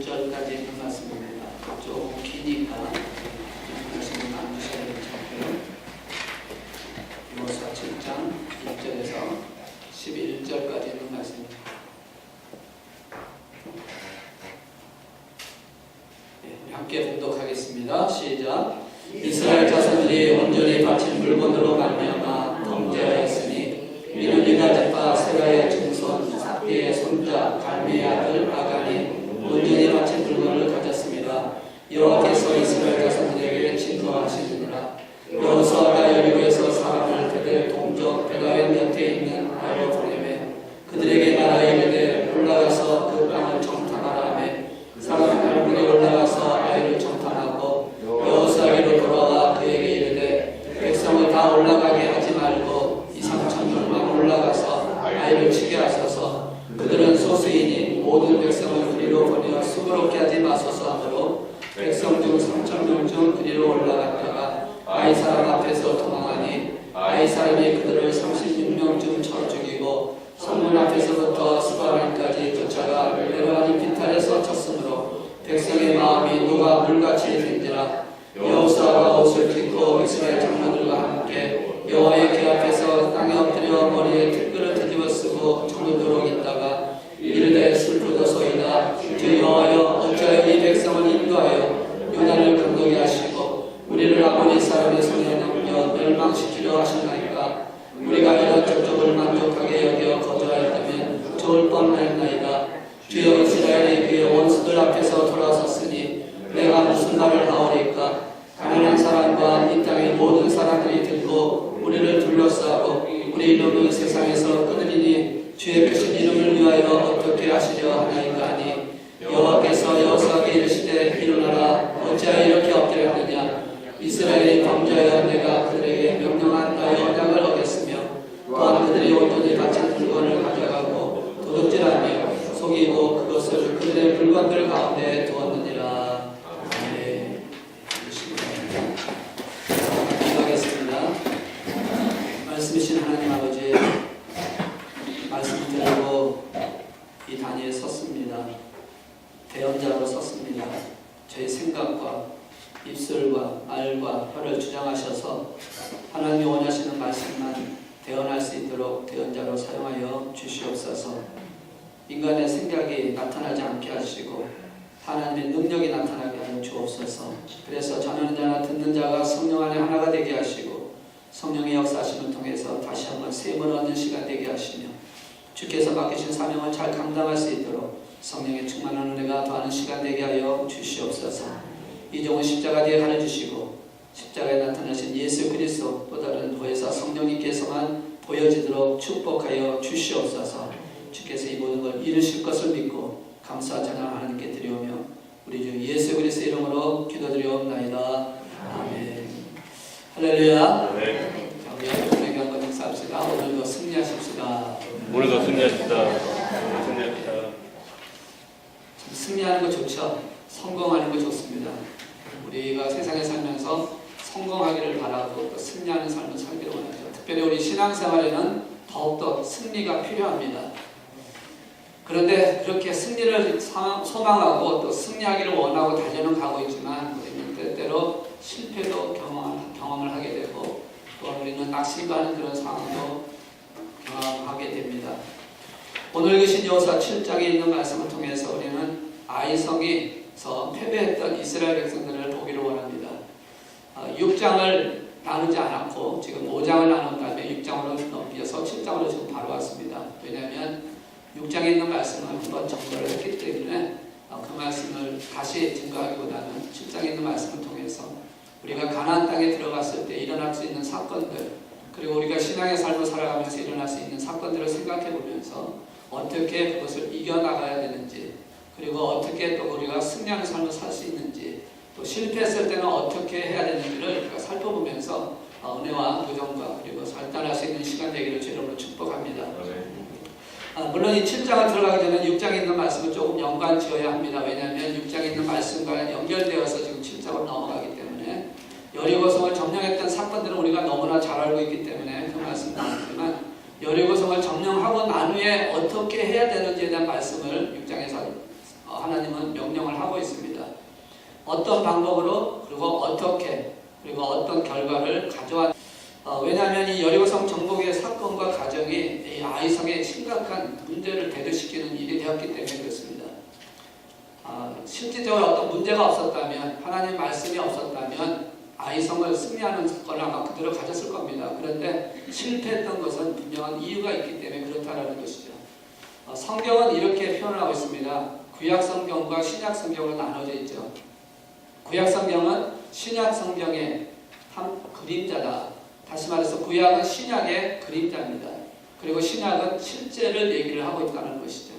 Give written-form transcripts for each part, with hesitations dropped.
11절까지 있는 말씀입니다. 조금 기니까 말씀을 나누셔야 될 텐데요. 여호수아 7장 1절에서 11절까지 있는 말씀입니다. 우리 함께 봉독하겠습니다. 시작. 이스라엘 자손들이 온전히 바친 물건으로 말미암아 범죄하였으니 이는 유다집과 세라의 증손 삭디의 손자 갈미의 아들 아간이 온전히 바친 물건을 가졌습니다. 여호와께서 이스라엘 자손들에게 진노하시느니라. 여호수아가 여리고에서 사람을 그들 동족 베가웬 곁에 있는 아이로 보내매 그들에게 말하여 이르되 올라가서 그 땅을 정탐하라 하며 사람들이 올라가서 아이를 정탐하고 여호수아에게로 돌아와 그에게 이르되 백성을 다 올라가게 하지 말고 2,000-3,000명만 올라가서 아이를 치게 하소서. 그들은 소수이니 모든 백성을 그리로 보내어 수고롭게 하지 마소서 하므로 백성 중 3,000명 중 그리로 올라갔다가 아이 사람 앞에서 도망하니 아이 사람이 그들을 36명쯤 쳐 죽이고 성문 앞에서부터 스바람까지 쫓아가 레바논 비탈에서 쳤으므로 백성의 마음이 누가 물같이 된지라. 여호수아가 옷을 찢고 이스라엘 장로들과 함께 여호와의 궤 앞에서 땅에 엎드려 머리에 티끌을 뒤집어 쓰고 저녁도록 있다가 이르되 슬프도소이다. 주 여호와여 어찌하여 이 백성을 인도하여 유다를 강도게 하시고 우리를 아모리 사람의 손에 넘겨 멸망시키려 하셨나이까. 우리가 이런 족족을 만족하게 여겨 거절하였다면 좋을 뻔하였나이다. 주여 이스라엘이 그의 원수들 앞에서 돌아섰으니 내가 무슨 말을 하오리까. 가난한 사람과 이 땅의 모든 사람들이 듣고 우리를 둘러싸고 우리 이름을 세상에서 끊으리니 주의 크신 이름을 위하여 어떻게 하시려 하나이까 하니 여호와께서 여호수아에게 이르시되 일어나라. 어찌하여 이렇게 엎드려 하느냐. 이스라엘이 범죄하여 내가 그들에게 명령한 나의 언약을 어겼으며 또한 그들이 온전히 바친 물건을 가져가고 도둑질하며 속이고 그것을 그들의 물건들 가운데 두었느니라. 아멘. 기도하겠습니다. 말씀이신 하나님 아버지, 말씀을 들고 이 단위에 섰습니다. 대언자로 섰습니다. 저희 생각과 입술과 말과 혀를 주장하셔서 하나님이 원하시는 말씀만 대언할 수 있도록 대언자로 사용하여 주시옵소서. 인간의 생각이 나타나지 않게 하시고 하나님의 능력이 나타나게 하여 주옵소서. 그래서 전하는 자나 듣는 자가 성령 안에 하나가 되게 하시고 성령의 역사하심을 통해서 다시 한번 셈을 얻는 시간 되게 하시며 주께서 맡기신 사명을 잘 감당할 수 있도록 성령의 충만한 은혜가 더하는 시간 되게 하여 주시옵소서. 이종은 십자가 뒤에 가려주시고 십자가에 나타나신 예수 그리스도 또 다른 보혜사 성령님께서만 보여지도록 축복하여 주시옵소서. 주께서 이 모든 걸 이루실 것을 믿고 감사 찬양 하나님께 드리오며 우리 주 예수 그리스도 이름으로 기도드리옵나이다. 아멘. 할렐루야. 우리 우리에게 한번 인사합시다. 오늘도 승리하십시다. 오늘도 승리하십시다. 승리하는 거 좋죠. 성공하는 거 좋습니다. 우리가 세상에 살면서 성공하기를 바라고 또 승리하는 삶을 살기를 원하죠. 특별히 우리 신앙생활에는 더욱더 승리가 필요합니다. 그런데 그렇게 승리를 소망하고 또 승리하기를 원하고 달려는 가고 있지만 우리는 때때로 실패도 경험을 하게 되고 또 우리는 낙심하는 그런 상황도 경험하게 됩니다. 오늘 계신 여호수아 7장에 있는 말씀을 통해서 우리는 아이성에서 패배했던 이스라엘 백성들을 보기를 원합니다. 6장을 나누지 않았고 지금 5장을 나눈 다음에 6장으로 넘겨서 7장으로 지금 바로 왔습니다. 왜냐하면 6장에 있는 말씀을 한번 정리를 했기 때문에 그 말씀을 다시 증거하기보다는 7장에 있는 말씀을 통해서 우리가 가나안 땅에 들어갔을 때 일어날 수 있는 사건들, 그리고 우리가 신앙의 삶을 살아가면서 일어날 수 있는 사건들을 생각해 보면서 어떻게 그것을 이겨나가야 되는지, 그리고 어떻게 또 우리가 승리하는 삶을 살 수 있는지, 또 실패했을 때는 어떻게 해야 되는지를 우리가 살펴보면서 은혜와 도전과 그리고 살단할 수 있는 시간 되기를 주님으로 축복합니다. 물론 이 7장을 들어가기 전에 6장에 있는 말씀을 조금 연관 지어야 합니다. 왜냐하면 6장에 있는 말씀과 연결되어서 지금 7장으로 넘어가기 때문에 여리고성을 점령했던 사건들은 우리가 너무나 잘 알고 있기 때문에 그 말씀은 나누지만 여리고성을 점령하고 난 후에 어떻게 해야 되는지에 대한 말씀을 6장에서 하나님은 명령을 어떤 방법으로 그리고 어떻게 그리고 어떤 결과를 가져왔. 왜냐하면 이 여리고성 정복의 사건과 가정이 이 아이성에 심각한 문제를 대두시키는 일이 되었기 때문에 그렇습니다. 실질적으로 어떤 문제가 없었다면, 하나님 말씀이 없었다면 아이성을 승리하는 사건을 아마 그대로 가졌을 겁니다. 그런데 실패했던 것은 분명한 이유가 있기 때문에 그렇다는 것이죠. 성경은 이렇게 표현을 하고 있습니다. 구약 성경과 신약 성경으로 나눠져 있죠. 구약 성경은 신약 성경의 한 그림자다. 다시 말해서 구약은 신약의 그림자입니다. 그리고 신약은 실제를 얘기를 하고 있다는 것이죠.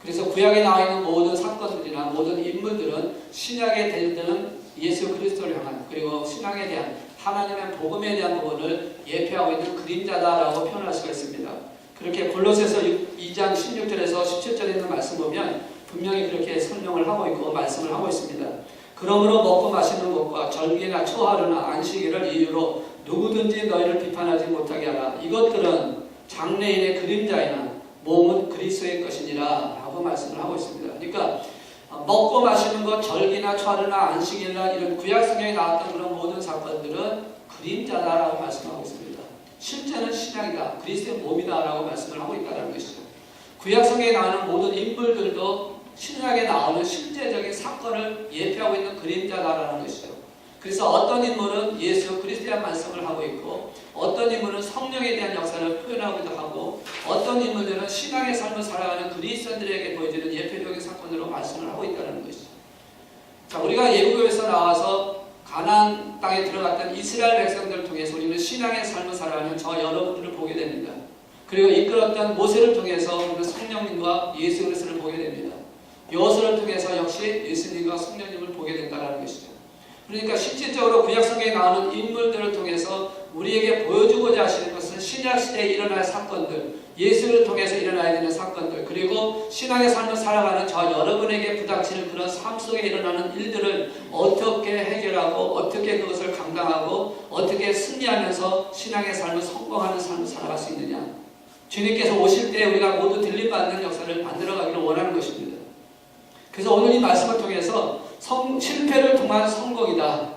그래서 구약에 나와 있는 모든 사건들이나 모든 인물들은 신약에 대드는 예수 그리스도를 향한, 그리고 신앙에 대한 하나님의 복음에 대한 부분을 예표하고 있는 그림자다라고 표현할 수가 있습니다. 그렇게 골로새서 2장 16절에서 17절에 있는 말씀 보면 분명히 그렇게 설명을 하고 있고 말씀을 하고 있습니다. 그러므로 먹고 마시는 것과 절기나 초하루나 안식일을 이유로 누구든지 너희를 비판하지 못하게 하라. 이것들은 장래인의 그림자이나 몸은 그리스도의 것이니라 라고 말씀을 하고 있습니다. 그러니까 먹고 마시는 것, 절기나 초하루나 안식일이나 이런 구약성경에 나왔던 그런 모든 사건들은 그림자다라고 말씀하고 있습니다. 실제는 신약이다, 그리스도의 몸이다 라고 말씀을 하고 있다는 것이죠. 구약성경에 나오는 모든 인물들도 신약에 나오는 실제적인 사건을 예표하고 있는 그림자다라는 것이죠. 그래서 어떤 인물은 예수 그리스도에 대한 말씀을 하고 있고, 어떤 인물은 성령에 대한 역사를 표현하기도 하고, 어떤 인물들은 신앙의 삶을 살아가는 그리스도인들에게 보여지는 예표적인 사건으로 말씀을 하고 있다는 것이죠. 자, 우리가 예고에서 나와서 가나안 땅에 들어갔던 이스라엘 백성들을 통해서 우리는 신앙의 삶을 살아가는 저 여러분들을 보게 됩니다. 그리고 이끌었던 모세를 통해서 우리는 성령님과 예수 그리스도를 보게 됩니다. 여호수아를 통해서 역시 예수님과 성령님을 보게 된다는 것이죠. 그러니까 실질적으로 구약성경에 나오는 인물들을 통해서 우리에게 보여주고자 하시는 것은 신약시대에 일어날 사건들, 예수를 통해서 일어나야 되는 사건들, 그리고 신앙의 삶을 살아가는 저 여러분에게 부닥치는 그런 삶 속에 일어나는 일들을 어떻게 해결하고 어떻게 그것을 감당하고 어떻게 승리하면서 신앙의 삶을 성공하는 삶을 살아갈 수 있느냐. 주님께서 오실 때 우리가 모두 들림받는 역사를 만들어가기를 원하는 것입니다. 그래서 오늘 이 말씀을 통해서 실패를 통한 성공이다.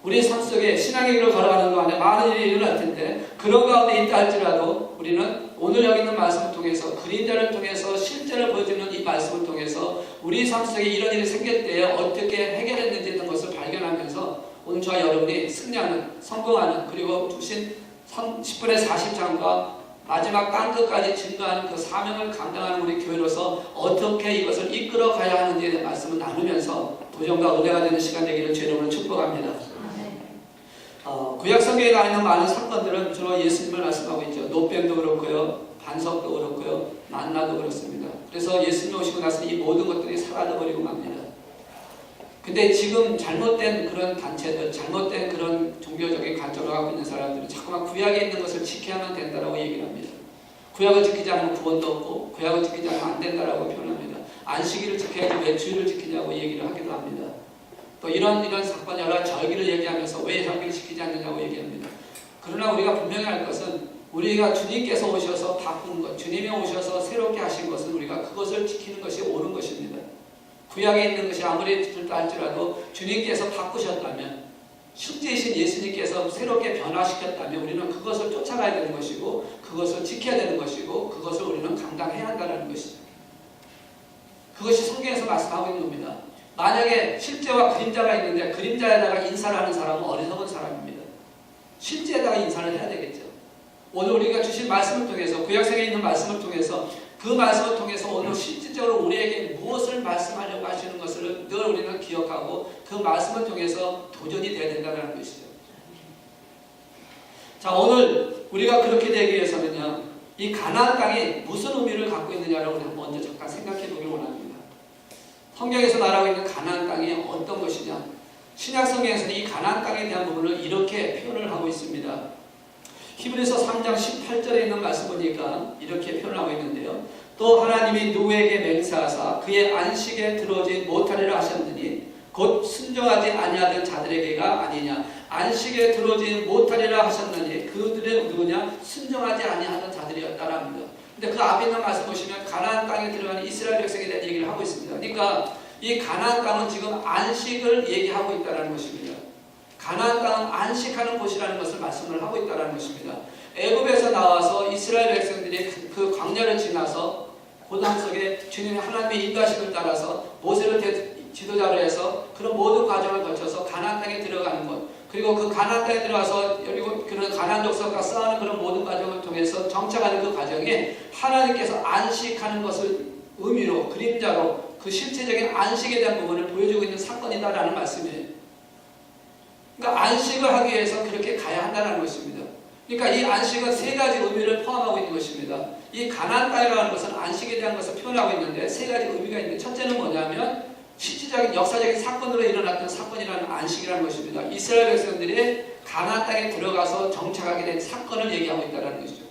우리 삶 속에 신앙의 길을 걸어가는 동안에 많은 일이 일어날 텐데 그런 가운데 있다 할지라도 우리는 오늘 여기 있는 말씀을 통해서 그림자를 통해서 실제를 보여주는 이 말씀을 통해서 우리 삶 속에 이런 일이 생길 때에 어떻게 해결했는지 있는 것을 발견하면서 오늘 저와 여러분이 승리하는, 성공하는, 그리고 주신 10분의 40장과 마지막 땅끝까지 증거하는 그 사명을 감당하는 우리 교회로서 어떻게 이것을 이끌어 가야 하는지에 대한 말씀을 나누면서 도전과 은혜가 되는 시간 되기를 주의 이름으로 축복합니다. 구약성경에 나와 있는 많은 사건들은 주로 예수님을 말씀하고 있죠. 노뱀도 그렇고요, 반석도 그렇고요, 만나도 그렇습니다. 그래서 예수님 오시고 나서 이 모든 것들이 사라져버리고 맙니다. 근데 지금 잘못된 그런 단체들, 잘못된 그런 종교적인 관점을 갖고 있는 사람들은 자꾸만 구약에 있는 것을 지켜야만 된다라고 얘기를 합니다. 구약을 지키지 않으면 구원도 없고 구약을 지키지 않으면 안 된다라고 표현합니다. 안식일을 지켜야지 왜 주일을 지키냐고 얘기를 하기도 합니다. 또 이런 사건, 여러 절기를 얘기하면서 왜 절기를 지키지 않느냐고 얘기합니다. 그러나 우리가 분명히 할 것은 우리가 주님께서 오셔서 바꾼 것, 주님이 오셔서 새롭게 하신 것은 우리가 그것을 지키는 것이 옳은 것입니다. 구약에 있는 것이 아무리 들다 할지라도 주님께서 바꾸셨다면, 실제이신 예수님께서 새롭게 변화시켰다면 우리는 그것을 쫓아가야 되는 것이고 그것을 지켜야 되는 것이고 그것을 우리는 감당해야 한다는 것이죠. 그것이 성경에서 말씀하고 있는 겁니다. 만약에 실제와 그림자가 있는데 그림자에다가 인사를 하는 사람은 어리석은 사람입니다. 실제에다가 인사를 해야 되겠죠. 오늘 우리가 주신 말씀을 통해서, 구약성경에 있는 말씀을 통해서, 그 말씀을 통해서 오늘 실질적으로 우리에게 무엇을 말씀하려고 하시는 것을 늘 우리는 기억하고 그 말씀을 통해서 도전이 되어야 된다는 것이죠. 자, 오늘 우리가 그렇게 되기 위해서는요, 이 가나안 땅이 무슨 의미를 갖고 있느냐를 우리 먼저 잠깐 생각해 보길 원합니다. 성경에서 말하고 있는 가나안 땅이 어떤 것이냐? 신약 성경에서는 이 가나안 땅에 대한 부분을 이렇게 표현을 하고 있습니다. 히브리서 3장 18절에 있는 말씀 보니까 이렇게 표현하고 있는데요. 또 하나님이 누구에게 맹세하사 그의 안식에 들어오지 못하리라 하셨느니 곧 순종하지 아니하던 자들에게가 아니냐. 안식에 들어오지 못하리라 하셨느니 그들은 누구냐? 순종하지 아니하던 자들이었다랍니다. 근데 그 앞에 있는 말씀 보시면 가나안 땅에 들어가는 이스라엘 백성에 대한 얘기를 하고 있습니다. 그러니까 이 가나안 땅은 지금 안식을 얘기하고 있다는 것입니다. 가나안 땅은 안식하는 곳이라는 것을 말씀을 하고 있다는 것입니다. 애굽에서 나와서 이스라엘 백성들이 그 광야를 지나서 고난 속에 주님의 하나님의 인도하심을 따라서 모세를 지도자로 해서 그런 모든 과정을 거쳐서 가나안 땅에 들어가는 것, 그리고 그 가나안 땅에 들어가서 그리고 그런 가나안 족속과 싸우는 그런 모든 과정을 통해서 정착하는 그 과정이 하나님께서 안식하는 것을 의미로, 그림자로 그 실체적인 안식에 대한 부분을 보여주고 있는 사건이다라는 말씀이에요. 그러니까 안식을 하기 위해서 그렇게 가야 한다는 것입니다. 그러니까 이 안식은 세 가지 의미를 포함하고 있는 것입니다. 이 가나안 땅이라는 것은 안식에 대한 것을 표현하고 있는데 세 가지 의미가 있는데, 첫째는 뭐냐면 실질적인 역사적인 사건으로 일어났던 사건이라는 안식이라는 것입니다. 이스라엘 백성들이 가나안 땅에 들어가서 정착하게 된 사건을 얘기하고 있다는 것이죠.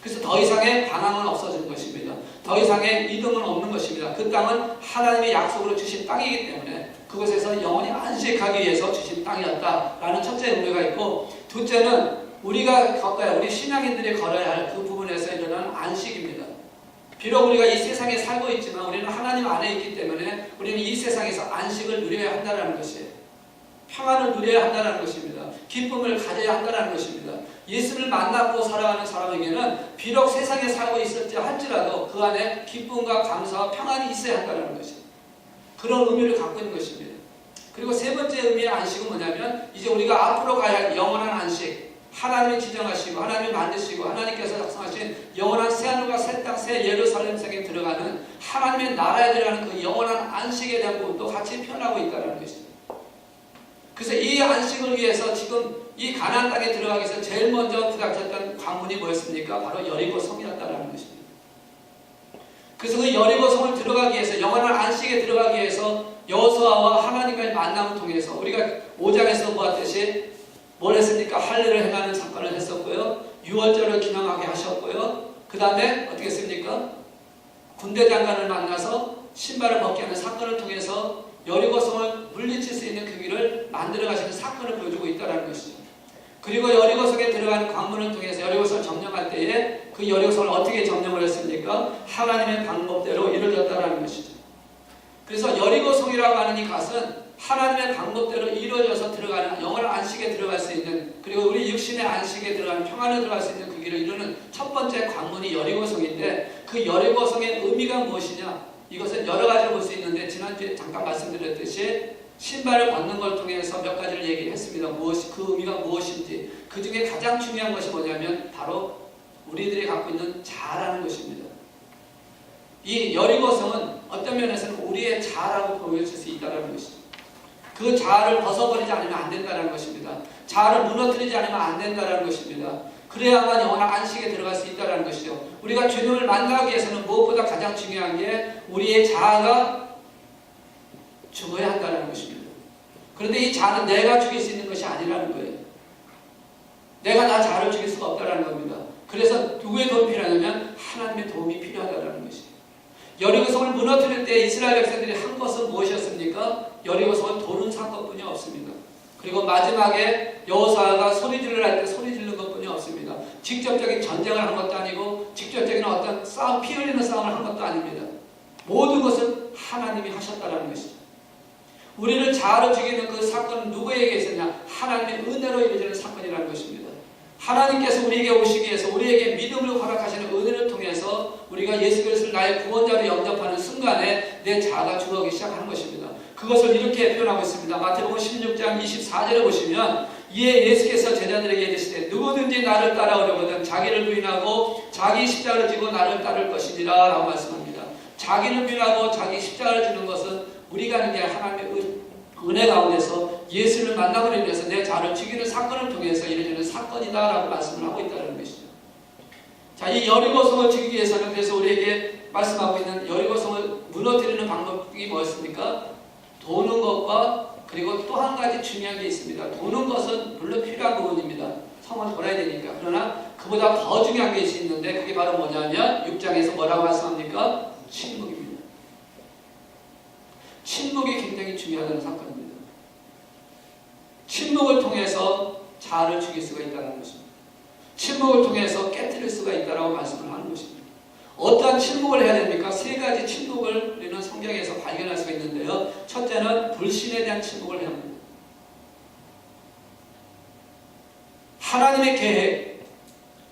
그래서 더 이상의 방황은 없어진 것입니다. 더 이상의 이동은 없는 것입니다. 그 땅은 하나님의 약속으로 주신 땅이기 때문에 그곳에서 영원히 안식하기 위해서 주신 땅이었다라는 첫째 의미가 있고, 둘째는 우리가 겪어야, 우리 신앙인들이 걸어야 할 그 부분에서 일어나는 안식입니다. 비록 우리가 이 세상에 살고 있지만 우리는 하나님 안에 있기 때문에 우리는 이 세상에서 안식을 누려야 한다는 것이에요. 평안을 누려야 한다는 것입니다. 기쁨을 가져야 한다는 것입니다. 예수를 만나고 살아가는 사람에게는 비록 세상에 살고 있을지 할지라도 그 안에 기쁨과 감사와 평안이 있어야 한다는 것이에요. 그런 의미를 갖고 있는 것입니다. 그리고 세 번째 의미의 안식은 뭐냐면 이제 우리가 앞으로 가야 할 영원한 안식, 하나님이 지정하시고 하나님이 만드시고 하나님께서 작성하신 영원한 새하늘과 새 땅, 새 예루살렘 성에 들어가는 하나님의 나라에 들어가는 그 영원한 안식에 대한 부분도 같이 표현하고 있다는 것입니다. 그래서 이 안식을 위해서 지금 이 가나안 땅에 들어가기 위해서 제일 먼저 부닥쳤던 관문이 뭐였습니까? 바로 여리고 성이었다는 것입니다. 그래서 그 여리고 성을 들어가기 위해서, 영원한 안식에 들어가기 위해서 여호수아와 하나님과의 만남을 통해서 우리가 5장에서 보았듯이 뭘 했습니까? 할례를 행하는 사건을 했었고요. 유월절을 기념하게 하셨고요. 그 다음에 어떻게 했습니까? 군대 장관을 만나서 신발을 벗게 하는 사건을 통해서 여리고성을 물리칠 수 있는 그 길을 만들어 가시는 사건을 보여주고 있다는 것이죠. 그리고 여리고성에 들어가는 관문을 통해서 여리고성을 점령할 때에 그 여리고성을 어떻게 점령을 했습니까? 하나님의 방법대로 이루어졌다는 것이죠. 그래서 여리고성이라고 하는 이 것은 하나님의 방법대로 이루어져서 들어가는 영원한 안식에 들어갈 수 있는, 그리고 우리 육신의 안식에 들어가는, 평안에 들어갈 수 있는 그 길을 이루는 첫 번째 관문이 여리고성인데, 그 여리고성의 의미가 무엇이냐? 이것은 여러 가지로 볼 수 있는데 지난주에 잠깐 말씀드렸듯이 신발을 벗는 걸 통해서 몇 가지를 얘기했습니다. 그 의미가 무엇인지. 그 중에 가장 중요한 것이 뭐냐면 바로 우리들이 갖고 있는 자아라는 것입니다. 이 여리고성은 어떤 면에서는 우리의 자아라고 보여질 수 있다는 것이죠. 그 자아를 벗어버리지 않으면 안 된다는 것입니다. 자아를 무너뜨리지 않으면 안 된다는 것입니다. 그래야만 영원한 안식에 들어갈 수 있다는 것이죠. 우리가 주님을 만나기 위해서는 무엇보다 가장 중요한 게 우리의 자아가 죽어야 한다는 것입니다. 그런데 이 자아는 내가 죽일 수 있는 것이 아니라는 거예요. 내가 나 자아를 죽일 수가 없다는 겁니다. 그래서 누구의 도움이 필요하냐면 하나님의 도움이 필요하다는 것이에요. 여리고성을 무너뜨릴 때 이스라엘 백성들이 한 것은 무엇이었습니까? 여리고성을 도는 사건뿐이 없습니다. 그리고 마지막에 여호수아가 소리 지르려 할 때 소리 지르는 것뿐이 없습니다. 직접적인 전쟁을 한 것도 아니고 직접적인 어떤 싸움, 피 흘리는 싸움을 한 것도 아닙니다. 모든 것은 하나님이 하셨다는 것이죠. 우리를 자아로 죽이는 그 사건은 누구에게 있었냐? 하나님의 은혜로 이루어지는 사건이라는 것입니다. 하나님께서 우리에게 오시기 위해서 우리에게 믿음을 허락하시는 은혜를 통해서 우리가 예수 그리스도를 나의 구원자로 영접하는 순간에 내 자아가 죽어가기 시작하는 것입니다. 그것을 이렇게 표현하고 있습니다. 마태복음 16장 24절에 보시면 이에 예수께서 제자들에게 이르시되 누구든지 나를 따라오려거든 자기를 부인하고 자기 십자가를 지고 나를 따를 것이니라 라고 말씀합니다. 자기를 부인하고 자기 십자가를 지는 것은 우리가 하는 게 하나님의 은혜 가운데서 예수를 만나고 인해서 내 자아를 죽이는 사건을 통해서 이루어지는 사건이다 라고 말씀을 하고 있다는 것이죠. 자, 이 여리고성을 죽이기 위해서는 그래서 우리에게 말씀하고 있는 여리고성을 무너뜨리는 방법이 뭐였습니까? 도는 것과 그리고 또 한 가지 중요한 게 있습니다. 도는 것은 물론 필요한 부분입니다. 성을 돌아야 되니까. 그러나 그보다 더 중요한 게 있는데 그게 바로 뭐냐면 6장에서 뭐라고 말씀합니까? 침묵입니다. 침묵이 굉장히 중요하다는 사건입니다. 침묵을 통해서 자아를 죽일 수가 있다는 것입니다. 침묵을 통해서 깨뜨릴 수가 있다고 말씀을 하는 것입니다. 어떠한 침묵을 해야 됩니까? 세 가지 침묵을 우리는 성경에서 발견할 수가 있는데요. 첫째는 불신에 대한 침묵을 해야 합니다. 하나님의 계획,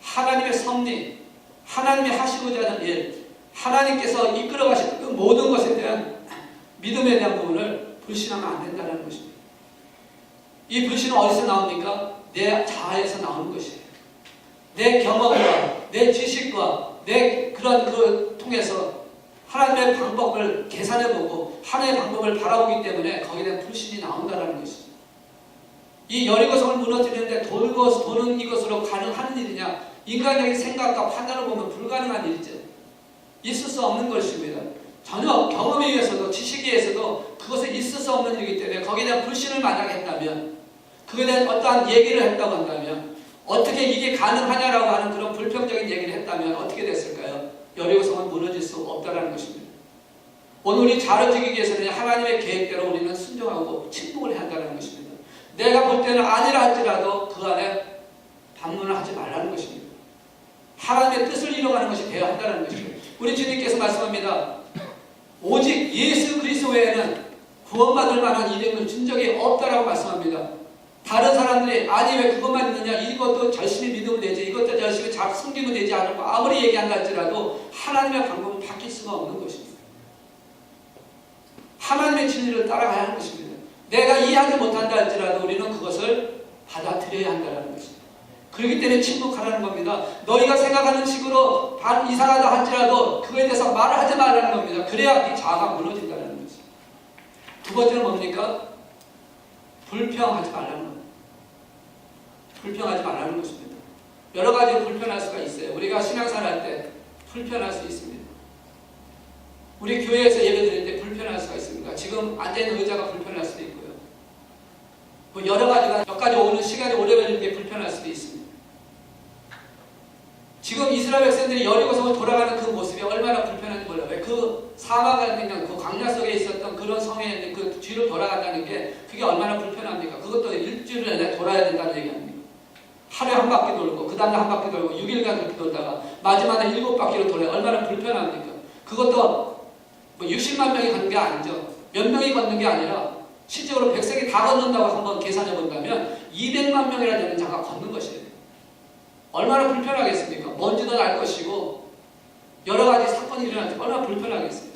하나님의 섭리, 하나님이 하시고자 하는 일, 하나님께서 이끌어 가실 그 모든 것에 대한 믿음에 대한 부분을 불신하면 안 된다는 것입니다. 이 불신은 어디서 나옵니까? 내 자아에서 나오는 것이에요. 내 경험과 내 지식과 내 그런 통해서 하나님의 방법을 계산해보고 하나님의 방법을 바라보기 때문에 거기에 대한 불신이 나온다는 것이죠. 이 여리고성을 무너뜨리는데 도는 이것으로 가능한 일이냐? 인간적인 생각과 판단을 보면 불가능한 일이죠. 있을 수 없는 것입니다. 전혀 경험에 의해서도 지식에 의해서도 그것은 있을 수 없는 일이기 때문에 거기에 대한 불신을 만약 했다면, 그에 대한 어떠한 얘기를 했다고 한다면, 어떻게 이게 가능하냐라고 하는 그런 불평적인 얘기를 했다면 어떻게 됐을까요? 여리고성은 무너질 수 없다는 것입니다. 오늘 우리 자를 지키기 위해서는 하나님의 계획대로 우리는 순종하고 침묵을 해야 한다는 것입니다. 내가 볼 때는 아니라 할지라도 그 안에 반문을 하지 말라는 것입니다. 하나님의 뜻을 이뤄가는 것이 되어야 한다는 것입니다. 우리 주님께서 말씀합니다. 오직 예수 그리스도 외에는 구원받을 만한 이름을 준 적이 없다라고 말씀합니다. 다른 사람들이 아니 왜 그것만 있느냐, 이것도 열심히 믿으면 되지, 이것도 열심히 잘 숨기면 되지 않고 아무리 얘기한다 할지라도 하나님의 방법은 바뀔 수가 없는 것입니다. 하나님의 진리를 따라가야 하는 것입니다. 내가 이해하지 못한다 할지라도 우리는 그것을 받아들여야 한다는 것입니다. 그렇기 때문에 침묵하라는 겁니다. 너희가 생각하는 식으로 이상하다 할지라도 그거에 대해서 말을 하지 말라는 겁니다. 그래야 네 자아가 무너진다는 것입니다. 두 번째는 뭡니까? 불평하지 말라는 겁니다. 불평하지 말라는 것입니다. 여러 가지로 불편할 수가 있어요. 우리가 신앙생활 할 때 불편할 수 있습니다. 우리 교회에서 예배 드릴 때 불편할 수가 있습니다. 지금 앉아있는 의자가 불편할 수도 있고요. 뭐 여러 가지가 몇 가지 오는 시간이 오래 걸리는 게 불편할 수도 있습니다. 지금 이스라엘 백성들이 여리고성을 돌아가는 그 모습이 얼마나 불편한지 몰라요. 왜 그 사막에 있는 그 광야 속에 있었던 그런 성에 있는 그 뒤로 돌아간다는 게 그게 얼마나 불편합니까? 그것도 일주일 내내 돌아야 된다는 얘기 아닙니까? 하루에 한 바퀴 돌고 그 다음에 한 바퀴 돌고 6일간 그렇게 돌다가 마지막에 7바퀴로 돌아요. 얼마나 불편합니까? 그것도 뭐 60만 명이 걷는 게 아니죠. 몇 명이 걷는 게 아니라 실제로 백성이 다 걷는다고 한번 계산해 본다면 200만 명이나 되는 자가 걷는 것이에요. 얼마나 불편하겠습니까? 먼지도 날 것이고 여러 가지 사건이 일어날 때 얼마나 불편하겠습니까?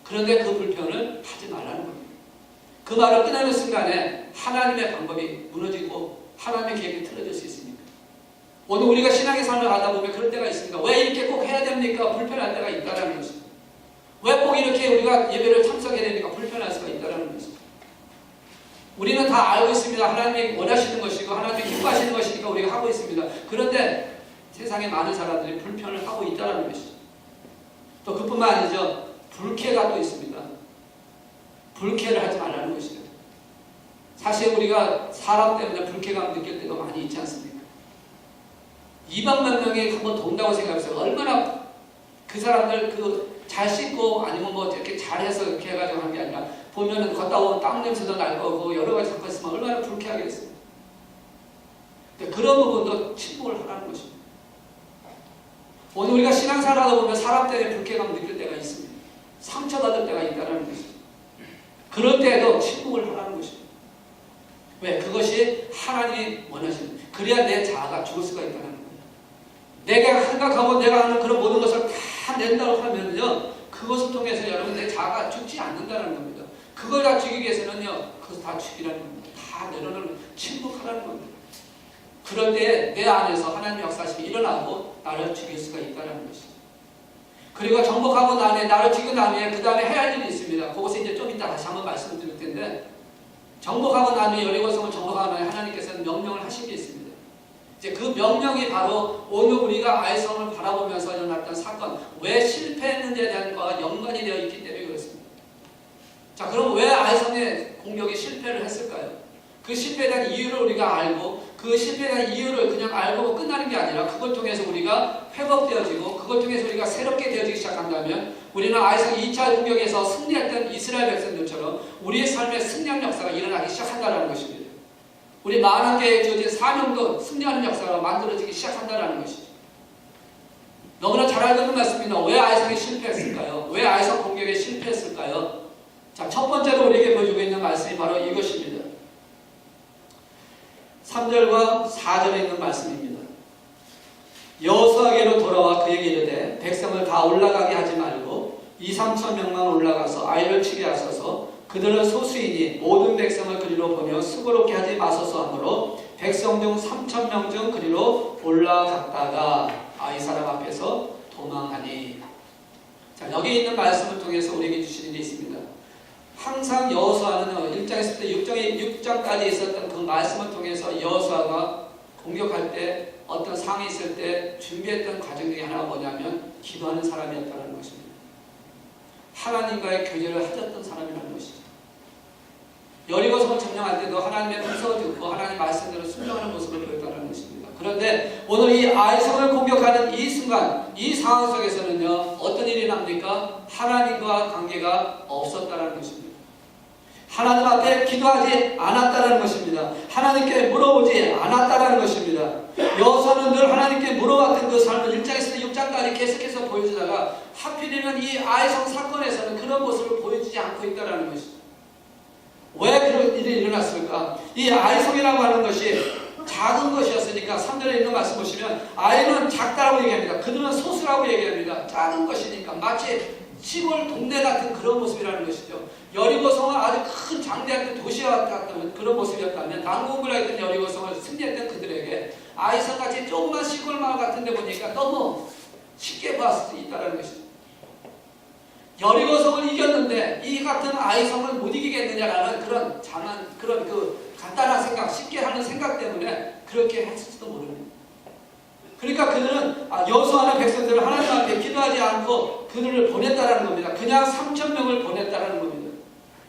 그런데 그 불편을 하지 말라는 겁니다. 그 말을 끝내는 순간에 하나님의 방법이 무너지고 하나님의 계획이 틀어질 수 있습니다. 오늘 우리가 신앙의 삶을 하다 보면 그럴 때가 있습니다. 왜 이렇게 꼭 해야 됩니까? 불편할 때가 있다는 것입니다. 왜 꼭 이렇게 우리가 예배를 참석해야 됩니까? 불편할 수가 있다는 것입니다. 우리는 다 알고 있습니다. 하나님이 원하시는 것이고 하나님이 기뻐하시는 것이니까 우리가 하고 있습니다. 그런데 세상에 많은 사람들이 불편을 하고 있다는 것이죠. 또 그뿐만 아니죠. 불쾌가 또 있습니다. 불쾌를 하지 말라는 것이죠. 사실 우리가 사람 때문에 불쾌감 느낄 때가 많이 있지 않습니까? 200만 명이 한번 돈다고 생각해보세요. 얼마나 그 사람들 잘 씻고 아니면 뭐 이렇게 잘해서 이렇게 해가지고 한 게 아니라 보면은 걷다 오면 땀 냄새도 날 거고 여러 가지 사건이 있으면 얼마나 불쾌하겠어요. 그런 부분도 침묵을 하라는 것입니다. 오늘 우리가 신앙생활 하다 보면 사람 때문에 불쾌감 느낄 때가 있습니다. 상처받을 때가 있다는 것입니다. 그럴 때에도 침묵을 하라는 것입니다. 왜? 그것이 하나님이 원하시는, 그래야 내 자아가 죽을 수가 있다는 겁니다. 내가 생각하고 내가 하는 그런 모든 것을 다 낸다고 하면요, 그것을 통해서 여러분 내 자아가 죽지 않는다는 겁니다. 그걸 다 죽이기 위해서는요, 그것을 다 죽이라는 겁니다. 다 내려놓는, 침묵하라는 겁니다. 그럴 때 내 안에서 하나님의 역사심이 일어나고 나를 죽일 수가 있다는 것이죠. 그리고 정복하고 나를 죽이고 나면 그 다음에 해야 할 일이 있습니다. 그것을 이제 좀 이따 다시 한번 말씀드릴 텐데, 정복하고 나면 여리고성을 정복하고 나면 하나님께서는 명령을 하신 게 있습니다. 이제 그 명령이 바로 오늘 우리가 아이성을 바라보면서 일어났던 사건, 왜 실패했는지에 대한 것과 연관이 되어 있기 때문에 그렇습니다. 자, 그럼 왜 아이성의 공격이 실패를 했을까요? 그 실패에 대한 이유를 우리가 알고, 그 실패에 대한 이유를 그냥 알고 끝나는 게 아니라 그걸 통해서 우리가 회복되어지고 그걸 통해서 우리가 새롭게 되어지기 시작한다면 우리는 아이성 2차 공격에서 승리했던 이스라엘 백성들처럼 우리의 삶에 승리하는 역사가 일어나기 시작한다는 것입니다. 우리 만왕계에 주어진 사명도 승리하는 역사가 만들어지기 시작한다는 것이죠. 너무나 잘 알고 있는 말씀입니다. 왜 아이성이 실패했을까요? 왜 아이성 공격에 실패했을까요? 자, 첫 번째로 우리에게 보여주고 있는 말씀이 바로 이것입니다. 3절과 4절에 있는 말씀입니다. 여호수아에게로 돌아와 그에게 이르되 백성을 다 올라가게 하지 말고 2-3천 명만 올라가서 아이를 치게 하소서. 그들은 소수이니 모든 백성을 그리로 보내어 수고롭게 하지 마소서 하므로 백성 중 3천 명 중 그리로 올라갔다가 이 사람 앞에서 도망하니. 자, 여기 있는 말씀을 통해서 우리에게 주시는 게 있습니다. 항상 여호수아는 1장에서 6장까지 있었던 그 말씀을 통해서 여호수아가 공격할 때 어떤 상황이 있을 때 준비했던 과정 중에 하나가 뭐냐면 기도하는 사람이었다는 것입니다. 하나님과의 교제를 하셨던 사람이라는 것이죠. 여리고성을 점령할 때도 하나님의 음성을 듣고 하나님의 말씀대로 순종하는 모습을 보였다는 것입니다. 그런데 오늘 이 아이성을 공격하는 이 순간, 이 상황 속에서는요, 어떤 일이 납니까? 하나님과 관계가 없었다는 것입니다. 하나님 앞에 기도하지 않았다는 것입니다. 하나님께 물어보지 않았다는 것입니다. 여호수아는 늘 하나님께 물어봤던 그 삶을 1장에서 6장까지 계속해서 보여주다가 하필이면 이 아이성 사건에서는 그런 모습을 보여주지 않고 있다는 것입니다. 왜 그런 일이 일어났을까? 이 아이성이라고 하는 것이 작은 것이었으니까 3절에 있는 말씀 보시면 아이는 작다라고 얘기합니다. 그들은 소수라고 얘기합니다. 작은 것이니까 마치 시골 동네 같은 그런 모습이라는 것이죠. 여리고성은 아주 큰 장대한 도시와 같은 그런 모습이었다면 난공을 했던 여리고성을 승리했던 그들에게 아이성같이 조그만 시골 마을 같은 데 보니까 너무 쉽게 봤을 수 있다는 것이죠. 여리고성을 이겼는데 이 같은 아이성을 못 이기겠느냐라는 그런 그 간단한 생각, 쉽게 하는 생각 때문에 그렇게 했을지도 모릅니다. 그러니까 그들은 여호수아는 백성들을 하나님 앞에 기도하지 않고 그들을 보냈다는 겁니다. 그냥 3천 명을 보냈다는 겁니다.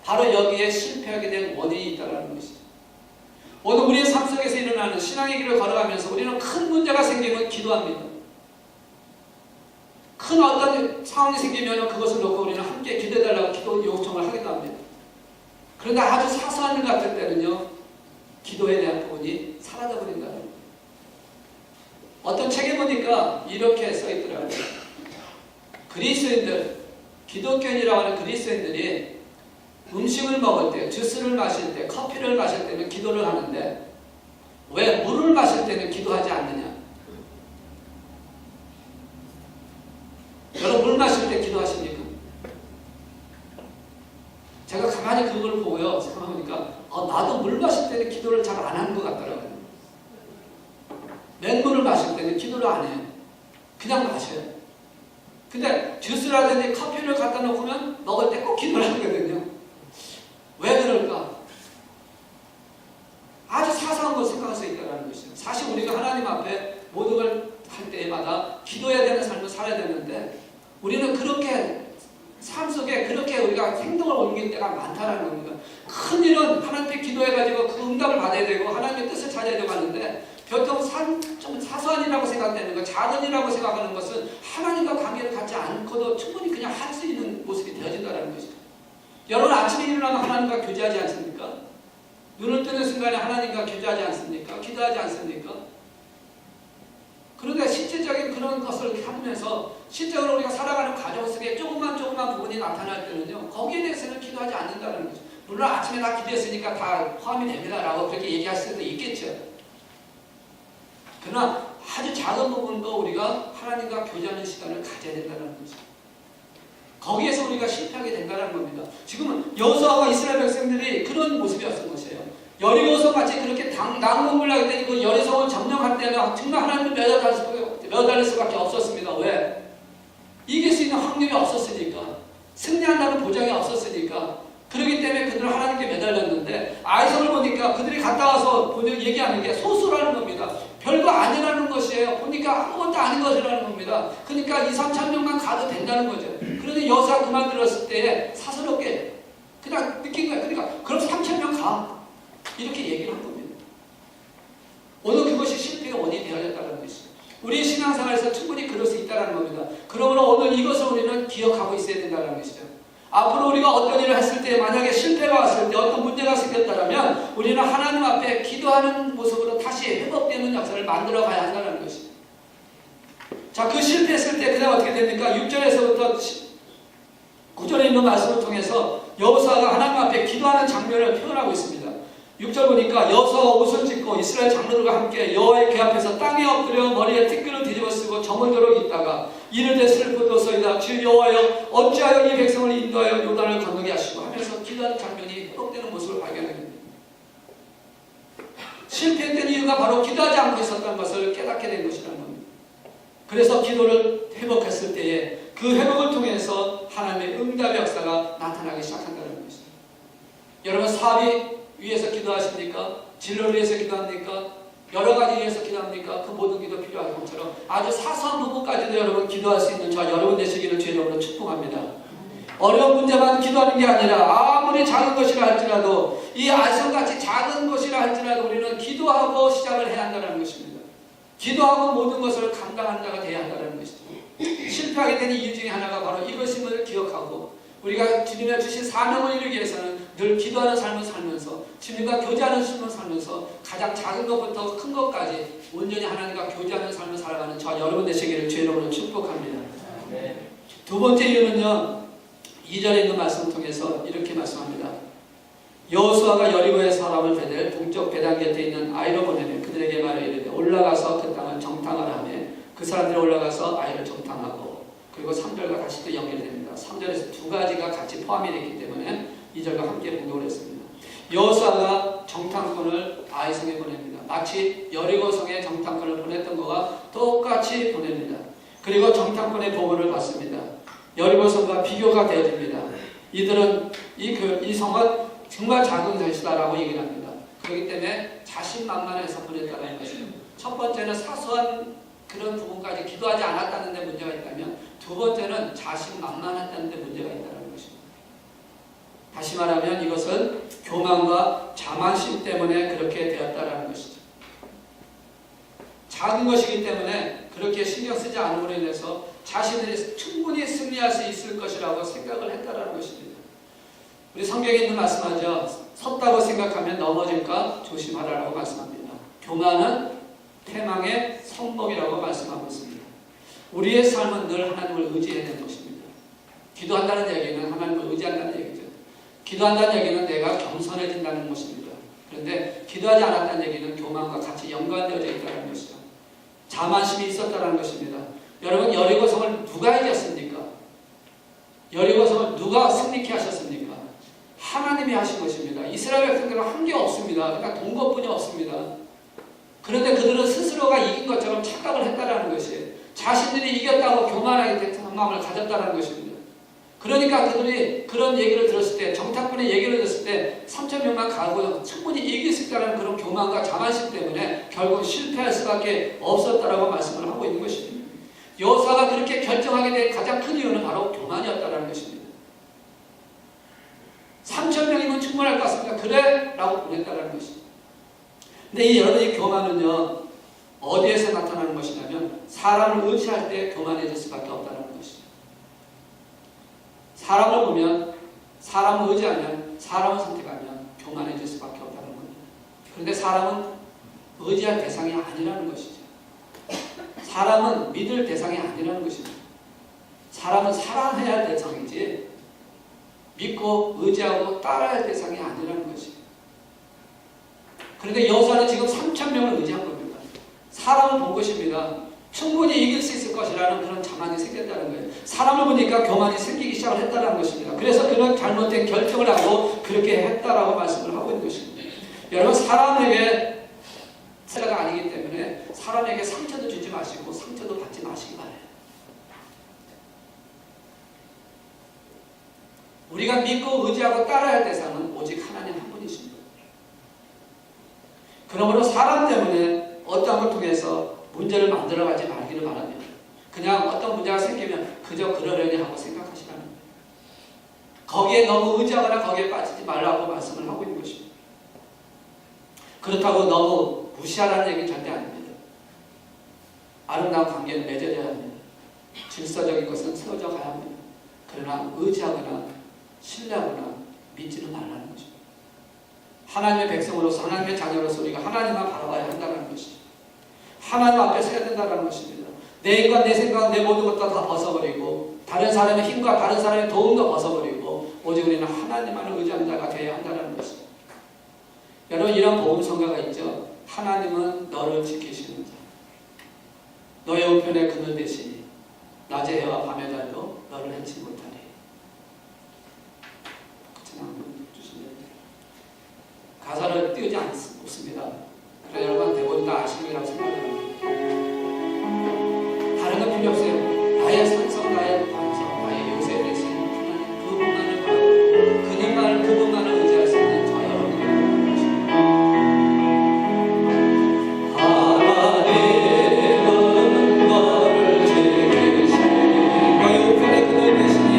바로 여기에 실패하게 된 원인이 있다는 것이죠. 오늘 우리의 삶 속에서 일어나는 신앙의 길을 걸어가면서 우리는 큰 문제가 생기면 기도합니다. 큰 어떤 상황이 생기면 그것을 놓고 우리는 함께 기도해달라고 기도 요청을 하기도 합니다. 그런데 아주 사소한 일 같을 때는요, 기도에 대한 부분이 사라져버린다는 겁니다. 어떤 책에 보니까 이렇게 써있더라고요. 그리스인들, 기독교인이라고 하는 그리스인들이 음식을 먹을 때, 주스를 마실 때, 커피를 마실 때는 기도를 하는데 왜 물을 마실 때는 기도하지 않느냐? 여러분 물 마실 때 기도하십니까? 제가 가만히 그걸 보고요, 생각해보니까 나도 물 마실 때는 기도를 잘 안 하는 것 같더라고요. 맨물을 마실 때는 기도를 안 해요. 그냥 마셔요. 근데 주스라든지 커피를 갖다 놓으면 먹을 때 꼭 기도를 하거든요. 왜 그럴까? 아주 사소한 걸 생각할 수 있다는 것이죠. 사실 우리가 하나님 앞에 모든 걸 할 때마다 기도해야 되는 삶을 살아야 되는데 우리는 그렇게 삶 속에 그렇게 우리가 행동을 옮길 때가 많다는 겁니다. 큰 일은 하나님께 기도해가지고 그 응답을 받아야 되고 하나님의 뜻을 찾아야 되고 하는데 보통 좀 사소한 일이라고 생각되는 것, 작은 일이라고 생각하는 것은 하나님과 관계를 갖지 않고도 충분히 그냥 할 수 있는 모습이 되어진다는 것이죠. 여러분 아침에 일어나면 하나님과 교제하지 않습니까? 눈을 뜨는 순간에 하나님과 교제하지 않습니까? 기도하지 않습니까? 그런데 실질적인 그런 것을 하면서 실제로 우리가 살아가는 과정 속에 조금만 부분이 나타날 때는요, 거기에 대해서는 기도하지 않는다는 거죠. 물론 아침에 다 기도했으니까 다 포함이 됩니다라고 그렇게 얘기할 수도 있겠죠. 그러나 아주 작은 부분도 우리가 하나님과 교제하는 시간을 가져야 된다는 거죠. 거기에서 우리가 실패하게 된다는 겁니다. 지금은 여호수아와 이스라엘 백성들이 그런 모습이었던 것이에요. 여리고성 같이 그렇게 난공을 하게 되고 여리고성을 점령할 때는 정말 하나님을 매달릴 수밖에 없었습니다. 왜? 이길 수 있는 확률이 없었으니까, 승리한다는 보장이 없었으니까. 그렇기 때문에 그들은 하나님께 매달렸는데 아이성을 보니까 그들이 갔다 와서 얘기하는 게 소수라는 겁니다. 별거 아니라는 것이에요. 보니까 아무것도 아닌 것이라는 겁니다. 그러니까 2-3천 명만 가도 된다는 거죠. 그런데 여호수아가 그 말 들었을 때 사스럽게 그냥 느낀 거예요. 그러니까 그럼 3천 명 가. 이렇게 얘기를 한 겁니다. 오늘 그것이 실패의 원인이 되어졌다는 것이죠. 우리의 신앙생활에서 충분히 그럴 수 있다는 겁니다. 그러므로 오늘 이것을 우리는 기억하고 있어야 된다는 것이죠. 앞으로 우리가 어떤 일을 했을 때 만약에 실패가 왔을 때 어떤 문제가 생겼다면 우리는 하나님 앞에 기도하는 모습으로 다시 회복되는 역사를 만들어 가야 한다는 것입니다. 자, 그 실패했을 때 그다음 어떻게 됩니까? 6절에서부터 9절에 있는 말씀을 통해서 여호수아가 하나님 앞에 기도하는 장면을 표현하고 있습니다. 6절 보니까 여호수아가 옷을 찢고 이스라엘 장로들과 함께 여호와의 궤 앞에서 땅에 엎드려 머리에 티끌을 뒤집어 쓰고 저물도록 있다가 이르되 슬프도소이다 주 여호와여 어찌하여 이 백성을 인도하여 요단을 건너게 하시고 하면서 기도하는 장면이 회복되는 모습을 발견하게 됩니다. 실패했던 이유가 바로 기도하지 않고 있었던 것을 깨닫게 된 것이라는 겁니다. 그래서 기도를 회복했을 때에 그 회복을 통해서 하나님의 응답의 역사가 나타나기 시작한다는 것입니다. 여러분 사업이 위해서 기도하십니까? 진로를 위해서 기도합니까? 여러 가지 위해서 기도합니까? 그 모든 기도 필요한 것처럼 아주 사소한 부분까지도 여러분 기도할 수 있는 저 여러분 되시기를 주의 이름으로 축복합니다. 어려운 문제만 기도하는 게 아니라 아무리 작은 것이라 할지라도 이 아성같이 작은 것이라 할지라도 우리는 기도하고 시작을 해야 한다는 것입니다. 기도하고 모든 것을 감당하는 자가 되어야 한다는 것이죠. 실패하게 된 이유 중에 하나가 바로 이것임을 기억하고 우리가 주님의 주신 사명을 이루기 위해서는 늘 기도하는 삶을 살면서 주님과 교제하는 삶을 살면서 가장 작은 것부터 큰 것까지 온전히 하나님과 교제하는 삶을 살아가는 저 여러분 되시기를 주의 이름으로 축복합니다. 두 번째 이유는요. 2절에 있는 말씀을 통해서 이렇게 말씀합니다. 여호수아가 여리고의 사람을 베델 동쪽 배단 곁에 있는 아이로 보내며 그들에게 말을 이르되 올라가서 그 땅을 정탐하라 하며 그 사람들이 올라가서 아이를 정탐하고 그리고 3절과 다시 또 연결됩니다. 3절에서 두 가지가 같이 포함이 됐기 때문에 2절과 함께 공동을 했습니다. 여호수아가 정탐꾼을 아이성에 보냅니다. 마치 여리고성에 정탐꾼을 보냈던 것과 똑같이 보냅니다. 그리고 정탐꾼의 보고를 받습니다. 여리고성과 비교가 되어집니다. 이들은 이 성은 정말 작은 것이다라고 얘기를 합니다. 그렇기 때문에 자신만만해서 보냈다는 것입니다. 첫 번째는 사소한 그런 부분까지 기도하지 않았다는 데 문제가 있다면 두 번째는 자신만만했다는 데 문제가 있다는 것입니다. 다시 말하면 이것은 교만과 자만심 때문에 그렇게 되었다는 것이죠. 작은 것이기 때문에 그렇게 신경 쓰지 않음으로 인해서 자신들이 충분히 승리할 수 있을 것이라고 생각을 했다는 것입니다. 우리 성경에 있는 말씀하죠. 섰다고 생각하면 넘어질까 조심하라고 말씀합니다. 교만은 패망의 성공이라고 말씀하고 있습니다. 우리의 삶은 늘 하나님을 의지해야 되는 것입니다. 기도한다는 얘기는 하나님을 의지한다는 얘기죠. 기도한다는 얘기는 내가 겸손해진다는 것입니다. 그런데 기도하지 않았다는 얘기는 교만과 같이 연관되어져 있다는 것이죠. 자만심이 있었다는 것입니다. 여러분 여리고성을 누가 이겼습니까? 여리고성을 누가 승리케 하셨습니까? 하나님이 하신 것입니다. 이스라엘 백성들은 한 게 없습니다. 그러니까 돈 것뿐이 없습니다. 그런데 그들은 스스로가 이긴 것처럼 착각을 했다는 것이에요. 자신들이 이겼다고 교만하게 된 마음을 가졌다는 것입니다. 그러니까 그들이 그런 얘기를 들었을 때, 정탐꾼의 얘기를 들었을 때 3,000명만 가고 충분히 이길 수 있다는 그런 교만과 자만심 때문에 결국 실패할 수밖에 없었다라고 말씀을 하고 있는 것입니다. 여호수아가 그렇게 결정하게 된 가장 큰 이유는 바로 교만이었다는 것입니다. 3,000명이면 충분할 것 같습니다. 그래? 라고 보냈다는 것입니다. 근데 여러분 이 교만은요 어디에서 나타나는 것이냐면 사람을 의지할 때 교만해질 수밖에 없다는 것이죠. 사람을 보면 사람을 의지하면 사람을 선택하면 교만해질 수밖에 없다는 겁니다. 그런데 사람은 의지할 대상이 아니라는 것이죠. 사람은 믿을 대상이 아니라는 것입니다. 사람은 사랑해야 할 대상이지 믿고 의지하고 따라야 할 대상이 아니라는 것이에요. 그런데 여호수아는 지금 3,000명을 의지한 겁니다. 사람을 본 것입니다. 충분히 이길 수 있을 것이라는 그런 자만이 생겼다는 거예요. 사람을 보니까 교만이 생기기 시작을 했다는 것입니다. 그래서 그는 잘못된 결정을 하고 그렇게 했다라고 말씀을 하고 있는 것입니다. 여러분 사람에게 세라가 아니기 때문에 사람에게 상처도 주지 마시고 상처도 받지 마시기 바라요. 우리가 믿고 의지하고 따라야 할 대상은 오직 하나님 한 분이십니다. 그러므로 사람 때문에 어떤 걸 통해서 문제를 만들어가지 말기를 바랍니다. 그냥 어떤 문제가 생기면 그저 그러려니 하고 생각하시라는 거예요. 거기에 너무 의지하거나 거기에 빠지지 말라고 말씀을 하고 있는 것입니다. 그렇다고 너무 무시하라는 얘기는 절대 아닙니다. 아름다운 관계는 맺어져야 합니다. 질서적인 것은 세워져 가야 합니다. 그러나 의지하거나 신뢰하거나 믿지는 말라는 것입니다. 하나님의 백성으로서 하나님의 자녀로서 우리가 하나님만 바라봐야 한다는 것이죠. 하나님 앞에 서야 된다는 것입니다. 내 인간, 내 생각, 내 모든 것도 다 벗어버리고 다른 사람의 힘과 다른 사람의 도움도 벗어버리고 오직 우리는 하나님만을 의지하는 자가 되어야 한다는 것입니다. 여러분, 이런 복음성가가 있죠. 하나님은 너를 지키시는 자, 너의 우편에 그늘 되시니 낮의 해와 밤의 달도 너를 해치 못하리. 가사를 띄우지 않습니다. 그래서 여러분 대부분 다 아시리라고 생각합니다. 다른 건 필요 없어요. 나의 산성, 나의 반성, 나의 요새 대신 그분만을 바라고 그분만을 의지할 수 있는 저 여러분의 것입니다. 하나님은 너를 지키시니 너의 우편에 그늘 되시니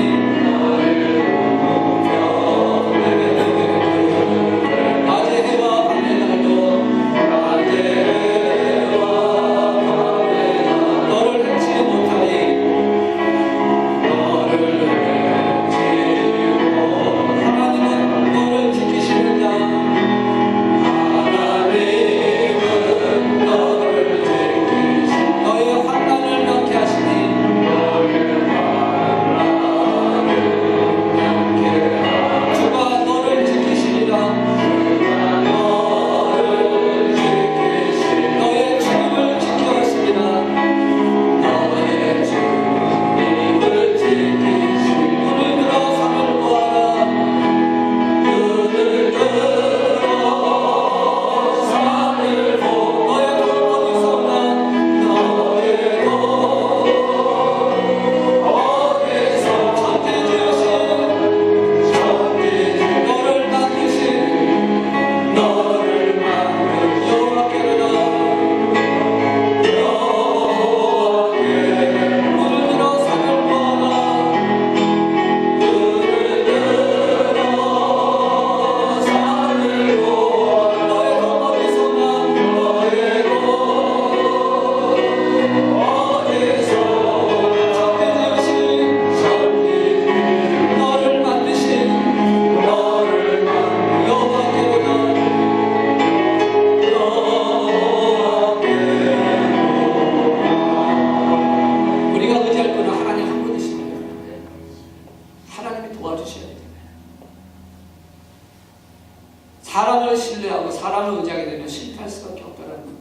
사람을 신뢰하고 사람을 의지하게 되면 실패할 수밖에 없다는 겁니다.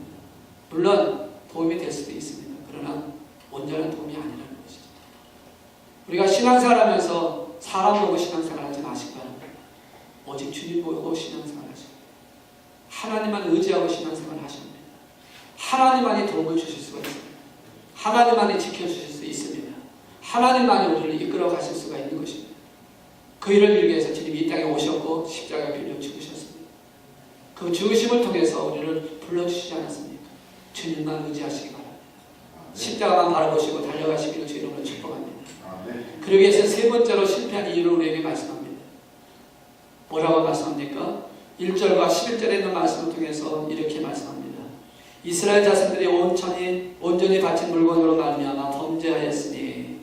물론 도움이 될 수도 있습니다. 그러나 온전한 도움이 아니라는 것이죠. 우리가 신앙생활하면서 사람 보고 신앙생활 하지 마시기 바랍니다. 오직 주님 보고 신앙생활 하시고 하나님만 의지하고 신앙생활 하셔야 됩니다. 하나님만이 도움을 주실 수가 있습니다. 하나님만이 지켜주실 수 있습니다. 하나님만이 우리를 이끌어 가실 수가 있는 것입니다. 그 일을 빌기 위해서 주님이 이 땅에 오셨고 십자가에 빌려 죽으셨습니다. 그 죽으심을 통해서 우리를 불러주시지 않았습니까? 주님만 의지하시기 바랍니다. 십자가만 바라보시고 달려가시기를 주 이름으로 축복합니다. 그러기 위해서 세 번째로 실패한 이유를 우리에게 말씀합니다. 뭐라고 말씀합니까? 1절과 11절에 있는 말씀을 통해서 이렇게 말씀합니다. 이스라엘 자손들이 온전히 바친 물건으로 말미암아 범죄하였으니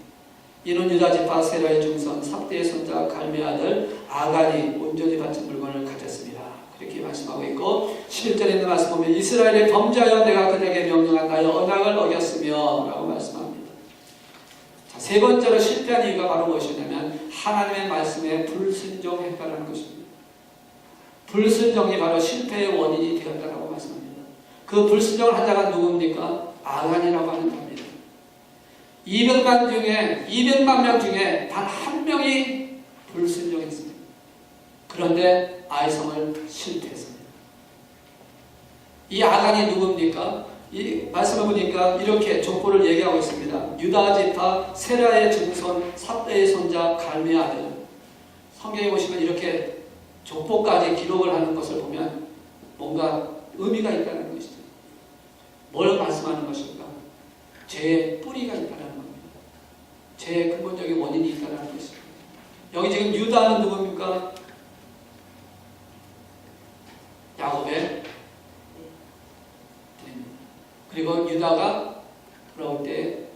이는 유다 지파 세라의 중손 삽대의 손자 갈미의 아들 아간이 온전히 바친 물건을 가졌습니다. 그렇게 말씀하고 있고 11절에 있는 말씀 보면 이스라엘이 범죄하여 내가 그에게 명령한 나의 언약을 어겼으며 라고 말씀합니다. 자, 세 번째로 실패한 이유가 바로 무엇이냐면 하나님의 말씀에 불순종했다는 것입니다. 불순종이 바로 실패의 원인이 되었다고 말씀합니다. 그 불순종을 한 자가 누굽니까? 아간이라고 하는 자입니다. 200만 명 중에 단 한 명이 불순종했습니다. 그런데 아이성을 실패했습니다. 이 아간이 누굽니까? 이 말씀을 보니까 이렇게 족보를 얘기하고 있습니다. 유다 지파 세라의 증손 삽대의 손자 갈미의 아들. 성경에 보시면 이렇게 족보까지 기록을 하는 것을 보면 뭔가 의미가 있다는 것이죠. 뭘 말씀하는 것일까? 죄의 뿌리가 있다는 겁니다. 죄의 근본적인 원인이 있다는 것입니다. 여기 지금 유다는 누굽니까? 야곱의 그리고 유다가 돌아올 때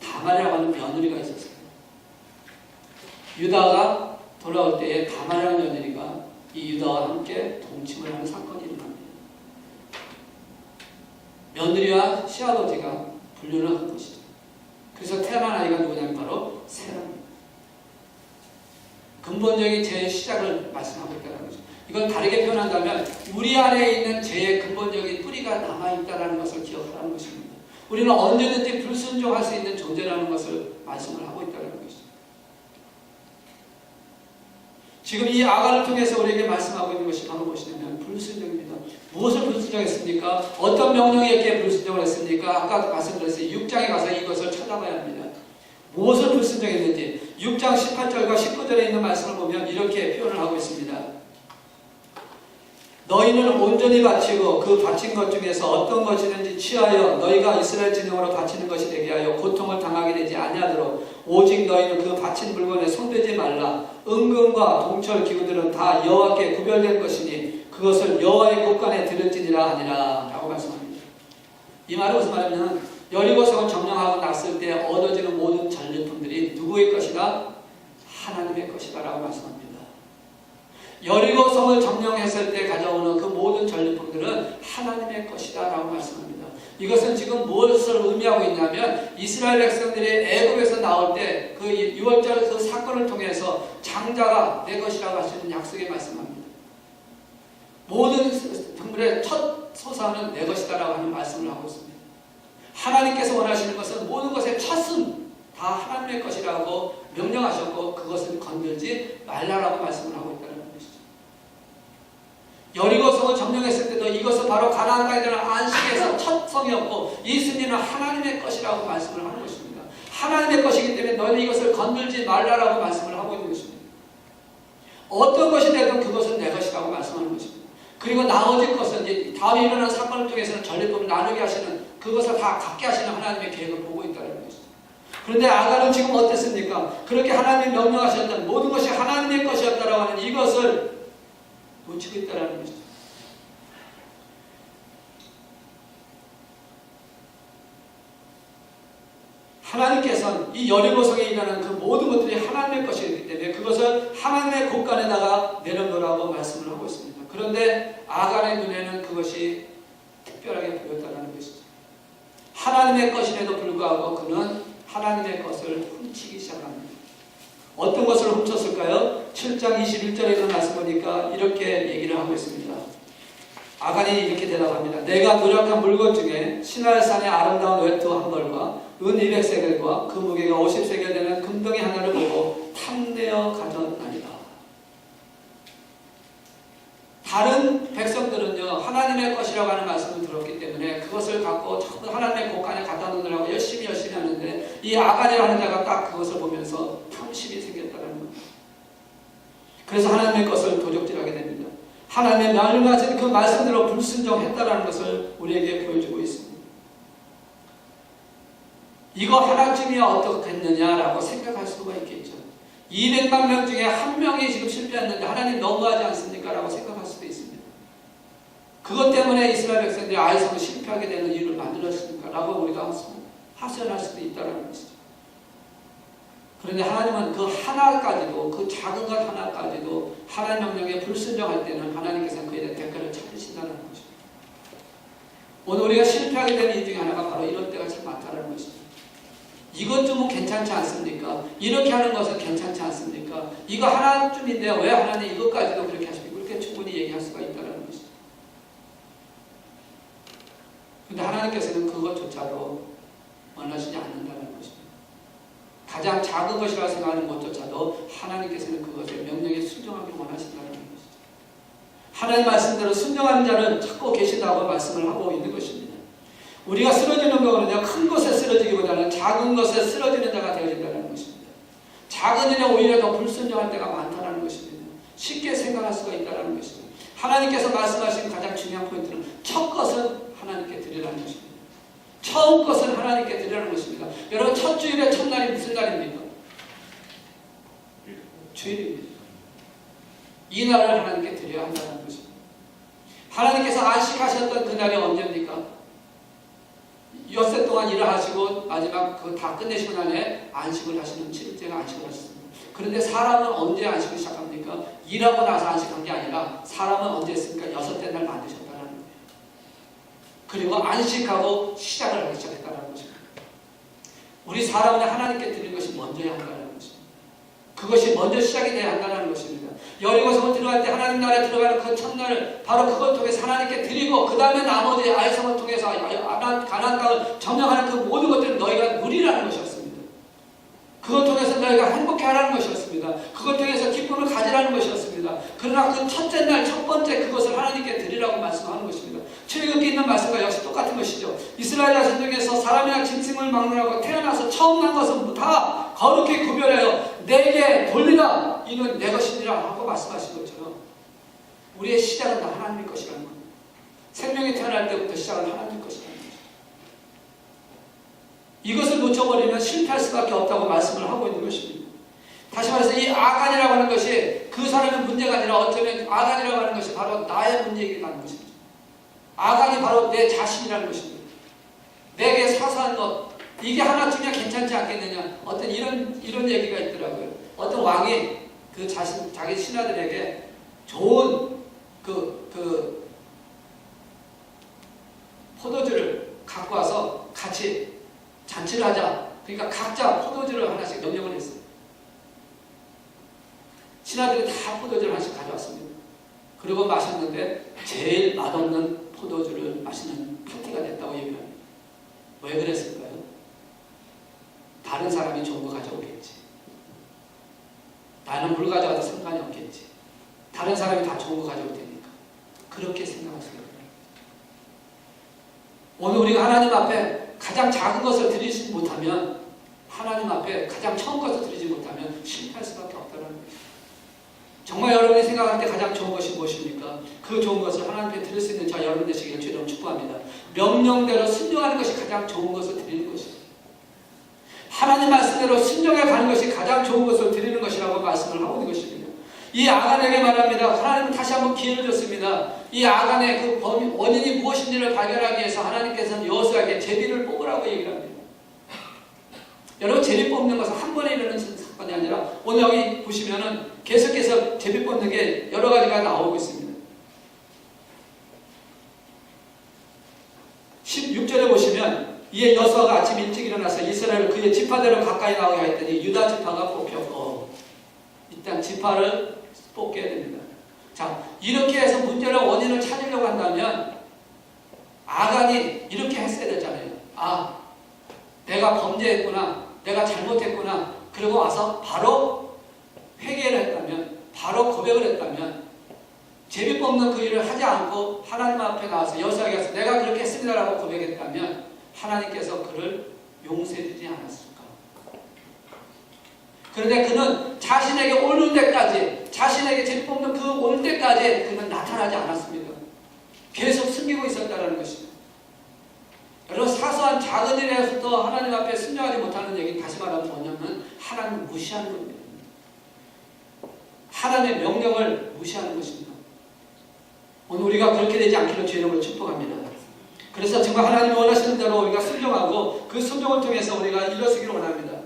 다말이라고 하는 며느리가 있었어요. 유다가 돌아올 때에 다말이라는 며느리가 이 유다와 함께 동침을 하는 사건이 일어납니다. 며느리와 시아버지가 분류를 한 것이죠. 그래서 태어난 아이가 누구냐면 바로 세라입니다. 근본적인 죄의 시작을 말씀하고 있다는 거죠. 이걸 다르게 표현한다면 우리 안에 있는 죄의 근본적인 뿌리가 남아있다는 것을 기억하라는 것입니다. 우리는 언제든지 불순종할 수 있는 존재라는 것을 말씀을 하고 있다는 것이죠. 지금 이 아가를 통해서 우리에게 말씀하고 있는 것이 바로 무엇이냐면 불순종입니다. 무엇을 불순종했습니까? 어떤 명령이었기에 불순종을 했습니까? 아까 말씀드렸어요. 6장에 가서 이것을 찾아봐야 합니다. 무엇을 불순종했는지 6장 18절과 19절에 있는 말씀을 보면 이렇게 표현을 하고 있습니다. 너희는 온전히 바치고 그 바친 것 중에서 어떤 것이든지 취하여 너희가 이스라엘 진영으로 바치는 것이 되게 하여 고통을 당하게 되지 아니하도록 오직 너희는 그 바친 물건에 손대지 말라. 은금과 동철 기구들은 다 여호와께 구별된 것이니 그것을 여호와의 곳간에 드릴지니라 하니라 라고 말씀합니다. 이 말은 무슨 말이냐면 여리고성을 점령하고 났을 때 얻어지는 모든 전리품들이 누구의 것이다? 하나님의 것이다 라고 말씀합니다. 여리고성을 점령했을 때 가져오는 그 모든 전리품들은 하나님의 것이다 라고 말씀합니다. 이것은 지금 무엇을 의미하고 있냐면 이스라엘 백성들이 애굽에서 나올 때 그 6월절 그 사건을 통해서 장자가 내 것이라고 하시는 약속의 말씀합니다. 모든 동물의 첫 소산은 내 것이다 라고 하는 말씀을 하고 있습니다. 하나님께서 원하시는 것은 모든 것의 첫은 다 하나님의 것이라고 명령하셨고 그것을 건들지 말라라고 말씀을 하고 있다는 것이죠. 여리고성을 점령했을 때도 이것은 바로 가나안 땅에 대한 안식에서 첫 성이었고 이 승리는 하나님의 것이라고 말씀을 하는 것입니다. 하나님의 것이기 때문에 너는 이것을 건들지 말라라고 말씀을 하고 있는 것입니다. 어떤 것이 되든 그것은 내 것이라고 말씀하는 것입니다. 그리고 나머지 것은 이제 다음에 일어난 사건을 통해서는 전리품을 나누게 하시는 그것을 다 갖게 하시는 하나님의 계획을 보고 있다는 것이죠. 그런데 아가는 지금 어땠습니까? 그렇게 하나님이 명령하셨던 모든 것이 하나님의 것이었다라고 하는 이것을 놓치고 있다는 것이죠. 하나님께서는 이 여리고성에 일어나는 그 모든 것들이 하나님의 것이기 때문에 그것을 하나님의 곳간에다가 내려놓으라고 말씀을 하고 있습니다. 그런데 아간의 눈에는 그것이 특별하게 보였다는 것이죠. 하나님의 것임에도 불구하고 그는 하나님의 것을 훔치기 시작합니다. 어떤 것을 훔쳤을까요? 7장 21절에 있는 말씀 보니까 이렇게 얘기를 하고 있습니다. 아간이 이렇게 대답합니다. 내가 노력한 물건 중에 시날산의 아름다운 외투 한 벌과 은 200세겔과 그 무게가 50세겔 되는 금덩이 하나를 보고 탐내어 가져나니라. 다른 백성들은요 하나님의 것이라고 하는 말씀을 들었기 때문에 그것을 갖고 전부 하나님의 곳간에 갖다 놓으려고 열심히 하는데 이 아간이라는 자가 딱 그것을 보면서 탐심이 생겼다는 겁니다. 그래서 하나님의 것을 도적질하게 됩니다. 하나님의 말씀하신 그 말씀대로 불순종했다는 것을 우리에게 보여주고 있습니다. 이거 하나쯤이야 어떻겠느냐라고 생각할 수가 있겠죠. 200만 명 중에 한 명이 지금 실패했는데 하나님 너무하지 않습니까? 라고 생각할 수도 있습니다. 그것 때문에 이스라엘 백성들이 아이성을 실패하게 되는 이유를 만들었습니까? 라고 우리가 하소연할 수도 있다는 것이죠. 그런데 하나님은 그 하나까지도 그 작은 것 하나까지도 하나님 명령에 불순종할 때는 하나님께서는 그에 대한 대가를 찾으신다는 것입니다. 오늘 우리가 실패하게 되는 이유 중에 하나가 바로 이런 때가 참 많다는 것입니다. 이것 좀 괜찮지 않습니까? 이렇게 하는 것은 괜찮지 않습니까? 이거 하나쯤인데 왜 하나님 이것까지도 그렇게 하십니까? 그렇게 충분히 얘기할 수가 있다는 것이죠. 그런데 하나님께서는 그것조차도 원하시지 않는다는 것입니다. 가장 작은 것이라고 생각하는 것조차도 하나님께서는 그것에 명령에 순종하기를 원하신다는 것이죠. 하나님 말씀대로 순종하는 자는 찾고 계신다고 말씀을 하고 있는 것입니다. 우리가 쓰러지는 거는요, 큰 것에 쓰러지기보다는 작은 것에 쓰러지는 자가 되어진다는 것입니다. 작은 일에 오히려 더 불순종할 때가 많다는 것입니다. 쉽게 생각할 수가 있다는 것입니다. 하나님께서 말씀하신 가장 중요한 포인트는 첫 것은 하나님께 드리라는 것입니다. 처음 것은 하나님께 드리라는 것입니다. 여러분, 첫 주일의 첫날이 무슨 날입니까? 주일입니다. 이 날을 하나님께 드려야 한다는 것입니다. 하나님께서 안식하셨던 그 날이 언제입니까? 엿새 동안 일을 하시고 마지막 그 다 끝내시고 나에 안식을 하시는 7일째가 안식을 하셨습니다. 그런데 사람은 언제 안식을 시작합니까? 일하고 나서 안식한 게 아니라 사람은 언제 했습니까? 여섯째 날 만드셨다는 거예요. 그리고 안식하고 시작을 하기 시작했다는 것입니다. 우리 사람은 하나님께 드리는 것이 먼저야 한다는 것입니다. 그것이 먼저 시작이 돼야 한다는 것입니다. 여리고성을 들어갈 때 하나님 나라에 들어가는 그 첫날을 바로 그걸 통해서 하나님께 드리고 그 다음에 나머지 아이성을 통해서 가나안 땅을 점령하는 그 모든 것들을 너희가 누리라는 것이었습니다. 그것 통해서 너희가 행복해하라는 것이었습니다. 그것 통해서 기쁨을 가지라는 것이었습니다. 그러나 그 첫째 날 첫 번째 그것을 하나님께 드리라고 말씀하는 것입니다. 출애굽기에 있는 말씀과 역시 똑같은 것이죠. 이스라엘 자손 중에서 사람이나 짐승을 막론하고 태어나서 처음 난 것은 다 거룩히 구별하여 내게 돌리라. 이는 내 것이니라 하고 말씀하신 것처럼 우리의 시작은 다 하나님의 것이라는 겁니다. 생명이 태어날 때부터 시작은 하나님의 것이라는 거죠. 이것을 놓쳐버리면 실패할 수밖에 없다고 말씀을 하고 있는 것입니다. 다시 말해서 이 아간이라고 하는 것이 그 사람의 문제가 아니라 어쩌면 아간이라고 하는 것이 바로 나의 문제이기도 하는 것입니다. 아간이 바로 내 자신이라는 것입니다. 내게 사소한 것, 이게 하나쯤이야 괜찮지 않겠느냐. 어떤 이런 얘기가 있더라고요. 어떤 왕이 그 자기 신하들에게 좋은 포도주를 갖고 와서 같이 잔치를 하자. 그러니까 각자 포도주를 하나씩 명령을 했어요. 신하들이 다 포도주를 하나씩 가져왔습니다. 그리고 마셨는데 제일 맛없는 포도주를 마시는 파티가 됐다고 얘기합니다. 왜 그랬을까요? 다른 사람이 좋은 거 가져오겠지. 나는 물 가져와도 상관이 없겠지. 다른 사람이 다 좋은 거 가져올 테니까. 그렇게 생각하시게 됩니다. 오늘 우리가 하나님 앞에 가장 작은 것을 드리지 못하면, 하나님 앞에 가장 처음 것을 드리지 못하면 실패할 수밖에 없다는 거예요. 정말 여러분이 생각할 때 가장 좋은 것이 무엇입니까? 그 좋은 것을 하나님께 드릴 수 있는 자 여러분 되시기를 주님 축복합니다. 명령대로 순종하는 것이 가장 좋은 것을 드리는 것입니다. 하나님 말씀대로 순종해 가는 것이 가장 좋은 것을 드리는 것이라고 말씀을 하고 있는 것입니다. 이 아간에게 말합니다. 하나님은 다시 한번 기회를 줬습니다. 이 아간의 그 원인이 무엇인지를 발견하기 위해서 하나님께서는 여호수아에게 제비를 뽑으라고 얘기를 합니다. 여러분, 제비 뽑는 것은 한 번에 이르는 사건이 아니라 오늘 여기 보시면은 계속해서 제비 뽑는 게 여러 가지가 나오고 있습니다. 16절에 보시면 이에 여호수아가 아침 일찍 일어나서 이스라엘을 그의 지파대로 가까이 나오게 하였더니 유다 지파가 뽑혔고, 일단 지파를 뽑게 됩니다. 자, 이렇게 해서 문제를 원인을 찾으려고 한다면 아간이 이렇게 했어야 되잖아요. 아, 내가 범죄했구나, 내가 잘못했구나. 그리고 와서 바로 회개를 했다면, 바로 고백을 했다면, 제비 뽑는 그 일을 하지 않고 하나님 앞에 나와서 여호수아에게 가서 내가 그렇게 했습니다라고 고백했다면 하나님께서 그를 용서해주지 않았을까? 그런데 그는 자신에게 오는 데까지, 자신에게 제비 뽑는 그 올 때까지 그는 나타나지 않았습니다. 계속 숨기고 있었다는 것입니다. 여러분, 사소한 작은 일에서도 하나님 앞에 순종하지 못하는 얘기, 다시 말하면 뭐냐면 하나님을 무시하는 겁니다. 하나님의 명령을 무시하는 것입니다. 오늘 우리가 그렇게 되지 않기를 주의 이름으로 축복합니다. 그래서 정말 하나님이 원하시는 대로 우리가 순종하고 그 순종을 통해서 우리가 일어서기를 원합니다.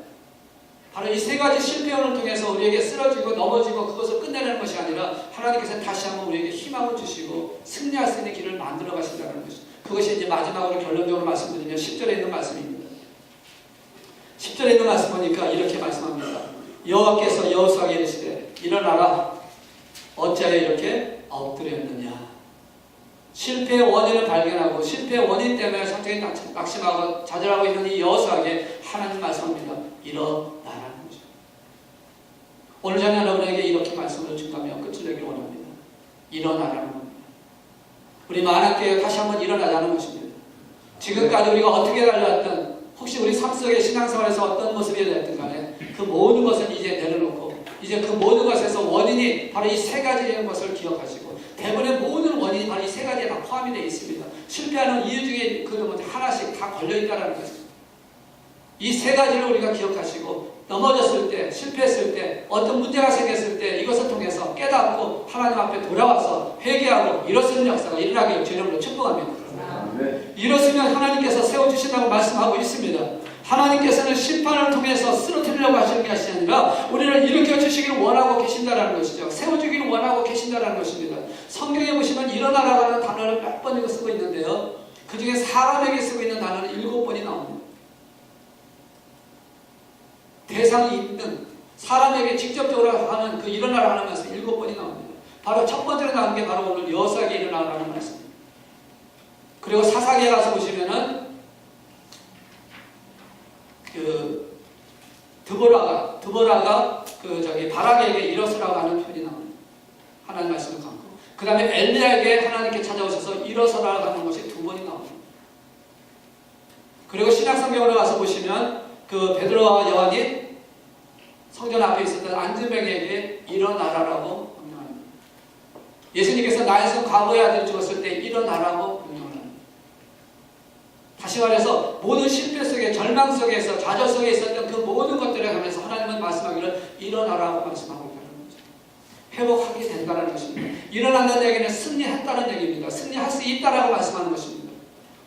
바로 이 세 가지 실패원을 통해서 우리에게 쓰러지고 넘어지고 그것을 끝내는 것이 아니라 하나님께서 다시 한번 우리에게 희망을 주시고 승리할 수 있는 길을 만들어 가신다는 것입니다. 그것이 이제 마지막으로 결론적으로 말씀드리면 10절에 있는 말씀입니다. 10절에 있는 말씀 보니까 이렇게 말씀합니다. 여호와께서 여호수아에게 이르시되 일어나라, 어찌하여 이렇게 엎드렸느냐. 실패의 원인을 발견하고 실패의 원인 때문에 성적이 낙심하고 좌절하고 있는 이 여호수아에게 하나님 말씀합니다. 일어나라는 거죠. 오늘 저는 여러분에게 이렇게 말씀을 준다며 끝을 내기를 원합니다. 일어나라는 겁니다. 우리 만학교에 다시 한번 일어나자는 것입니다. 지금까지 우리가 어떻게 달려왔든, 혹시 우리 삶 속의 신앙생활에서 어떤 모습이 되었든 간에 그 모든 것을 이제 내려놓고 이제 그 모든 것에서 원인이 바로 이 세 가지의 것을 기억하시고, 대부분의 모든 원인이 바로 이 세 가지에 다 포함이 되어 있습니다. 실패하는 이유 중에 그 하나씩 다 걸려있다는 것입니다. 이 세 가지를 우리가 기억하시고, 넘어졌을 때, 실패했을 때, 어떤 문제가 생겼을 때 이것을 통해서 깨닫고 하나님 앞에 돌아와서 회개하고 일어서는 역사가 일어나기를 주님으로 축복합니다. 일어서면 하나님께서 세워주신다고 말씀하고 있습니다. 하나님께서는 심판을 통해서 쓰러뜨리려고 하시는 것이 아니라 우리를 일으켜주시기를 원하고 계신다는 것이죠. 세워주기를 원하고 계신다는 것입니다. 성경에 보시면 일어나라고 하는 단어를 몇 번 쓰고 있는데요, 그 중에 사람에게 쓰고 있는 단어는 7번이 나옵니다. 대상이 있는 사람에게 직접적으로 하는 그 일어나라 하는 말씀 7번이 나옵니다. 바로 첫 번째로 나온 게 바로 오늘 여호수아에게 일어나라는 말씀입니다. 그리고 사사기에 가서 보시면은 그 드보라가 바락에게 일어서라고 하는 표현이 나옵니다. 하나님 말씀을 갖고 그 다음에 엘리야에게 하나님께 찾아오셔서 일어서라고 하는 것이 2번이 나옵니다. 그리고 신약성경으로 가서 보시면 그 베드로와 요한이 성전 앞에 있었던 안드레에게 일어나라라고 명령합니다. 예수님께서 나의 과거의 아들 죽었을 때 일어나라고 명령합니다. 다시 말해서 모든 실패 속에 절망 속에서 좌절 속에 있었던 그 모든 것들에 관해서 하나님은 말씀하기를 일어나라고 말씀하고 있다는 거죠. 회복하게 된다는 것입니다. 일어난다는 얘기는 승리했다는 얘기입니다. 승리할 수 있다라고 말씀하는 것입니다.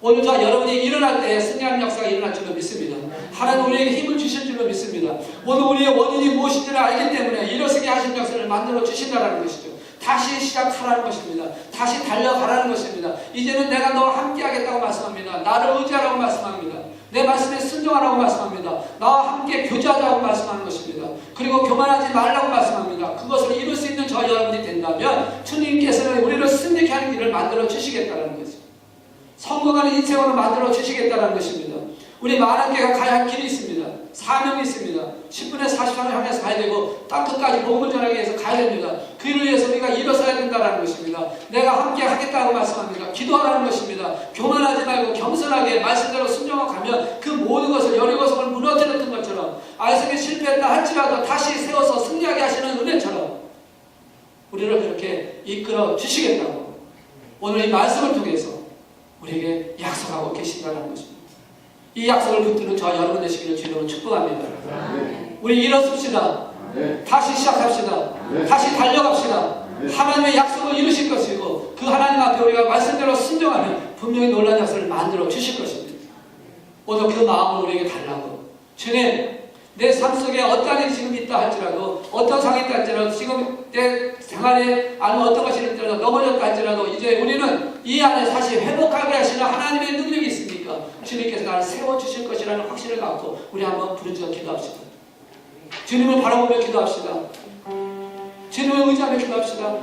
오늘 저 여러분이 일어날 때 승리하는 역사가 일어날 줄로 믿습니다. 하나님 우리에게 힘을 주실 줄로 믿습니다. 오늘 우리의 원인이 무엇인지를 알기 때문에 일어서게 하신 역사를 만들어 주신다는 것이죠. 다시 시작하라는 것입니다. 다시 달려가라는 것입니다. 이제는 내가 너와 함께 하겠다고 말씀합니다. 나를 의지하라고 말씀합니다. 내 말씀에 순종하라고 말씀합니다. 나와 함께 교제하자고 말씀하는 것입니다. 그리고 교만하지 말라고 말씀합니다. 그것을 이룰 수 있는 저 여러분이 된다면 주님께서는 우리를 승리케 하는 길을 만들어 주시겠다는 것이죠. 성공하는 인생으로 만들어 주시겠다는 것입니다. 우리 마랑교회가 가야 할 길이 있습니다. 사명이 있습니다. 10분의 40년을 향해서 가야 되고 땅 끝까지 복음을 전하기 위해서 가야 됩니다. 그 일을 위해서 우리가 일어서야 된다는 것입니다. 내가 함께 하겠다고 말씀합니다. 기도하라는 것입니다. 교만하지 말고 겸손하게 말씀대로 순종하고 가면 그 모든 것을 여리고성을 무너뜨렸던 것처럼 아이성에 실패했다 할지라도 다시 세워서 승리하게 하시는 은혜처럼 우리를 그렇게 이끌어 주시겠다고 오늘 이 말씀을 통해서 우리에게 약속하고 계신다는 것입니다. 이 약속을 붙드는 저와 여러분 되시기를 주님으로 축복합니다. 우리 일어섭시다. 다시 시작합시다. 다시 달려갑시다. 하나님의 약속을 이루실 것이고 그 하나님 앞에 우리가 말씀대로 순종하면 분명히 놀라운 역사를 만들어 주실 것입니다. 오늘 그 마음을 우리에게 달라고 주님 내 삶 속에 어떠한 일이 지금 있다 할지라도 어떤 상황이 있다 할지라도 지금 내 생활에 아니면 어떤 것이 있더라도 넘어졌다 할지라도 이제 우리는 이 안에 다시 회복하게 하시는 하나님의 능력이 있으니까 주님께서 나를 세워주실 것이라는 확신을 갖고 우리 한번 부르짖어 기도합시다. 주님을 바라보며 기도합시다. 주님을 의지하며 기도합시다.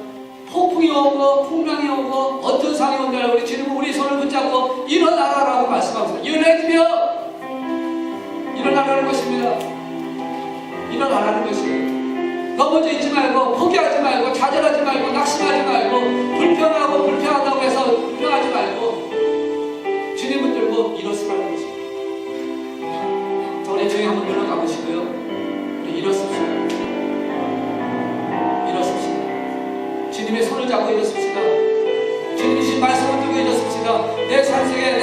폭풍이 오고 풍랑이 오고 어떤 상황이 온다면 우리 주님은 우리 손을 붙잡고 일어나라라고 말씀합니다. 일어나며 일어나라는 것입니다. 일어나라는 것이에요. 넘어져 있지 말고 포기하지 말고 좌절하지 말고 낙심하지 말고 불평하다고 해서 불평하지 말고 주님을 들고 일어서라는 것입니다. 우리 중에 한번 눈을 감으시고요. 우리 일어섭시다. 일어섭시다. 주님의 손을 잡고 일어섭시다. 주님이신 말씀을 들고 일어섭시다. 내 삶 속에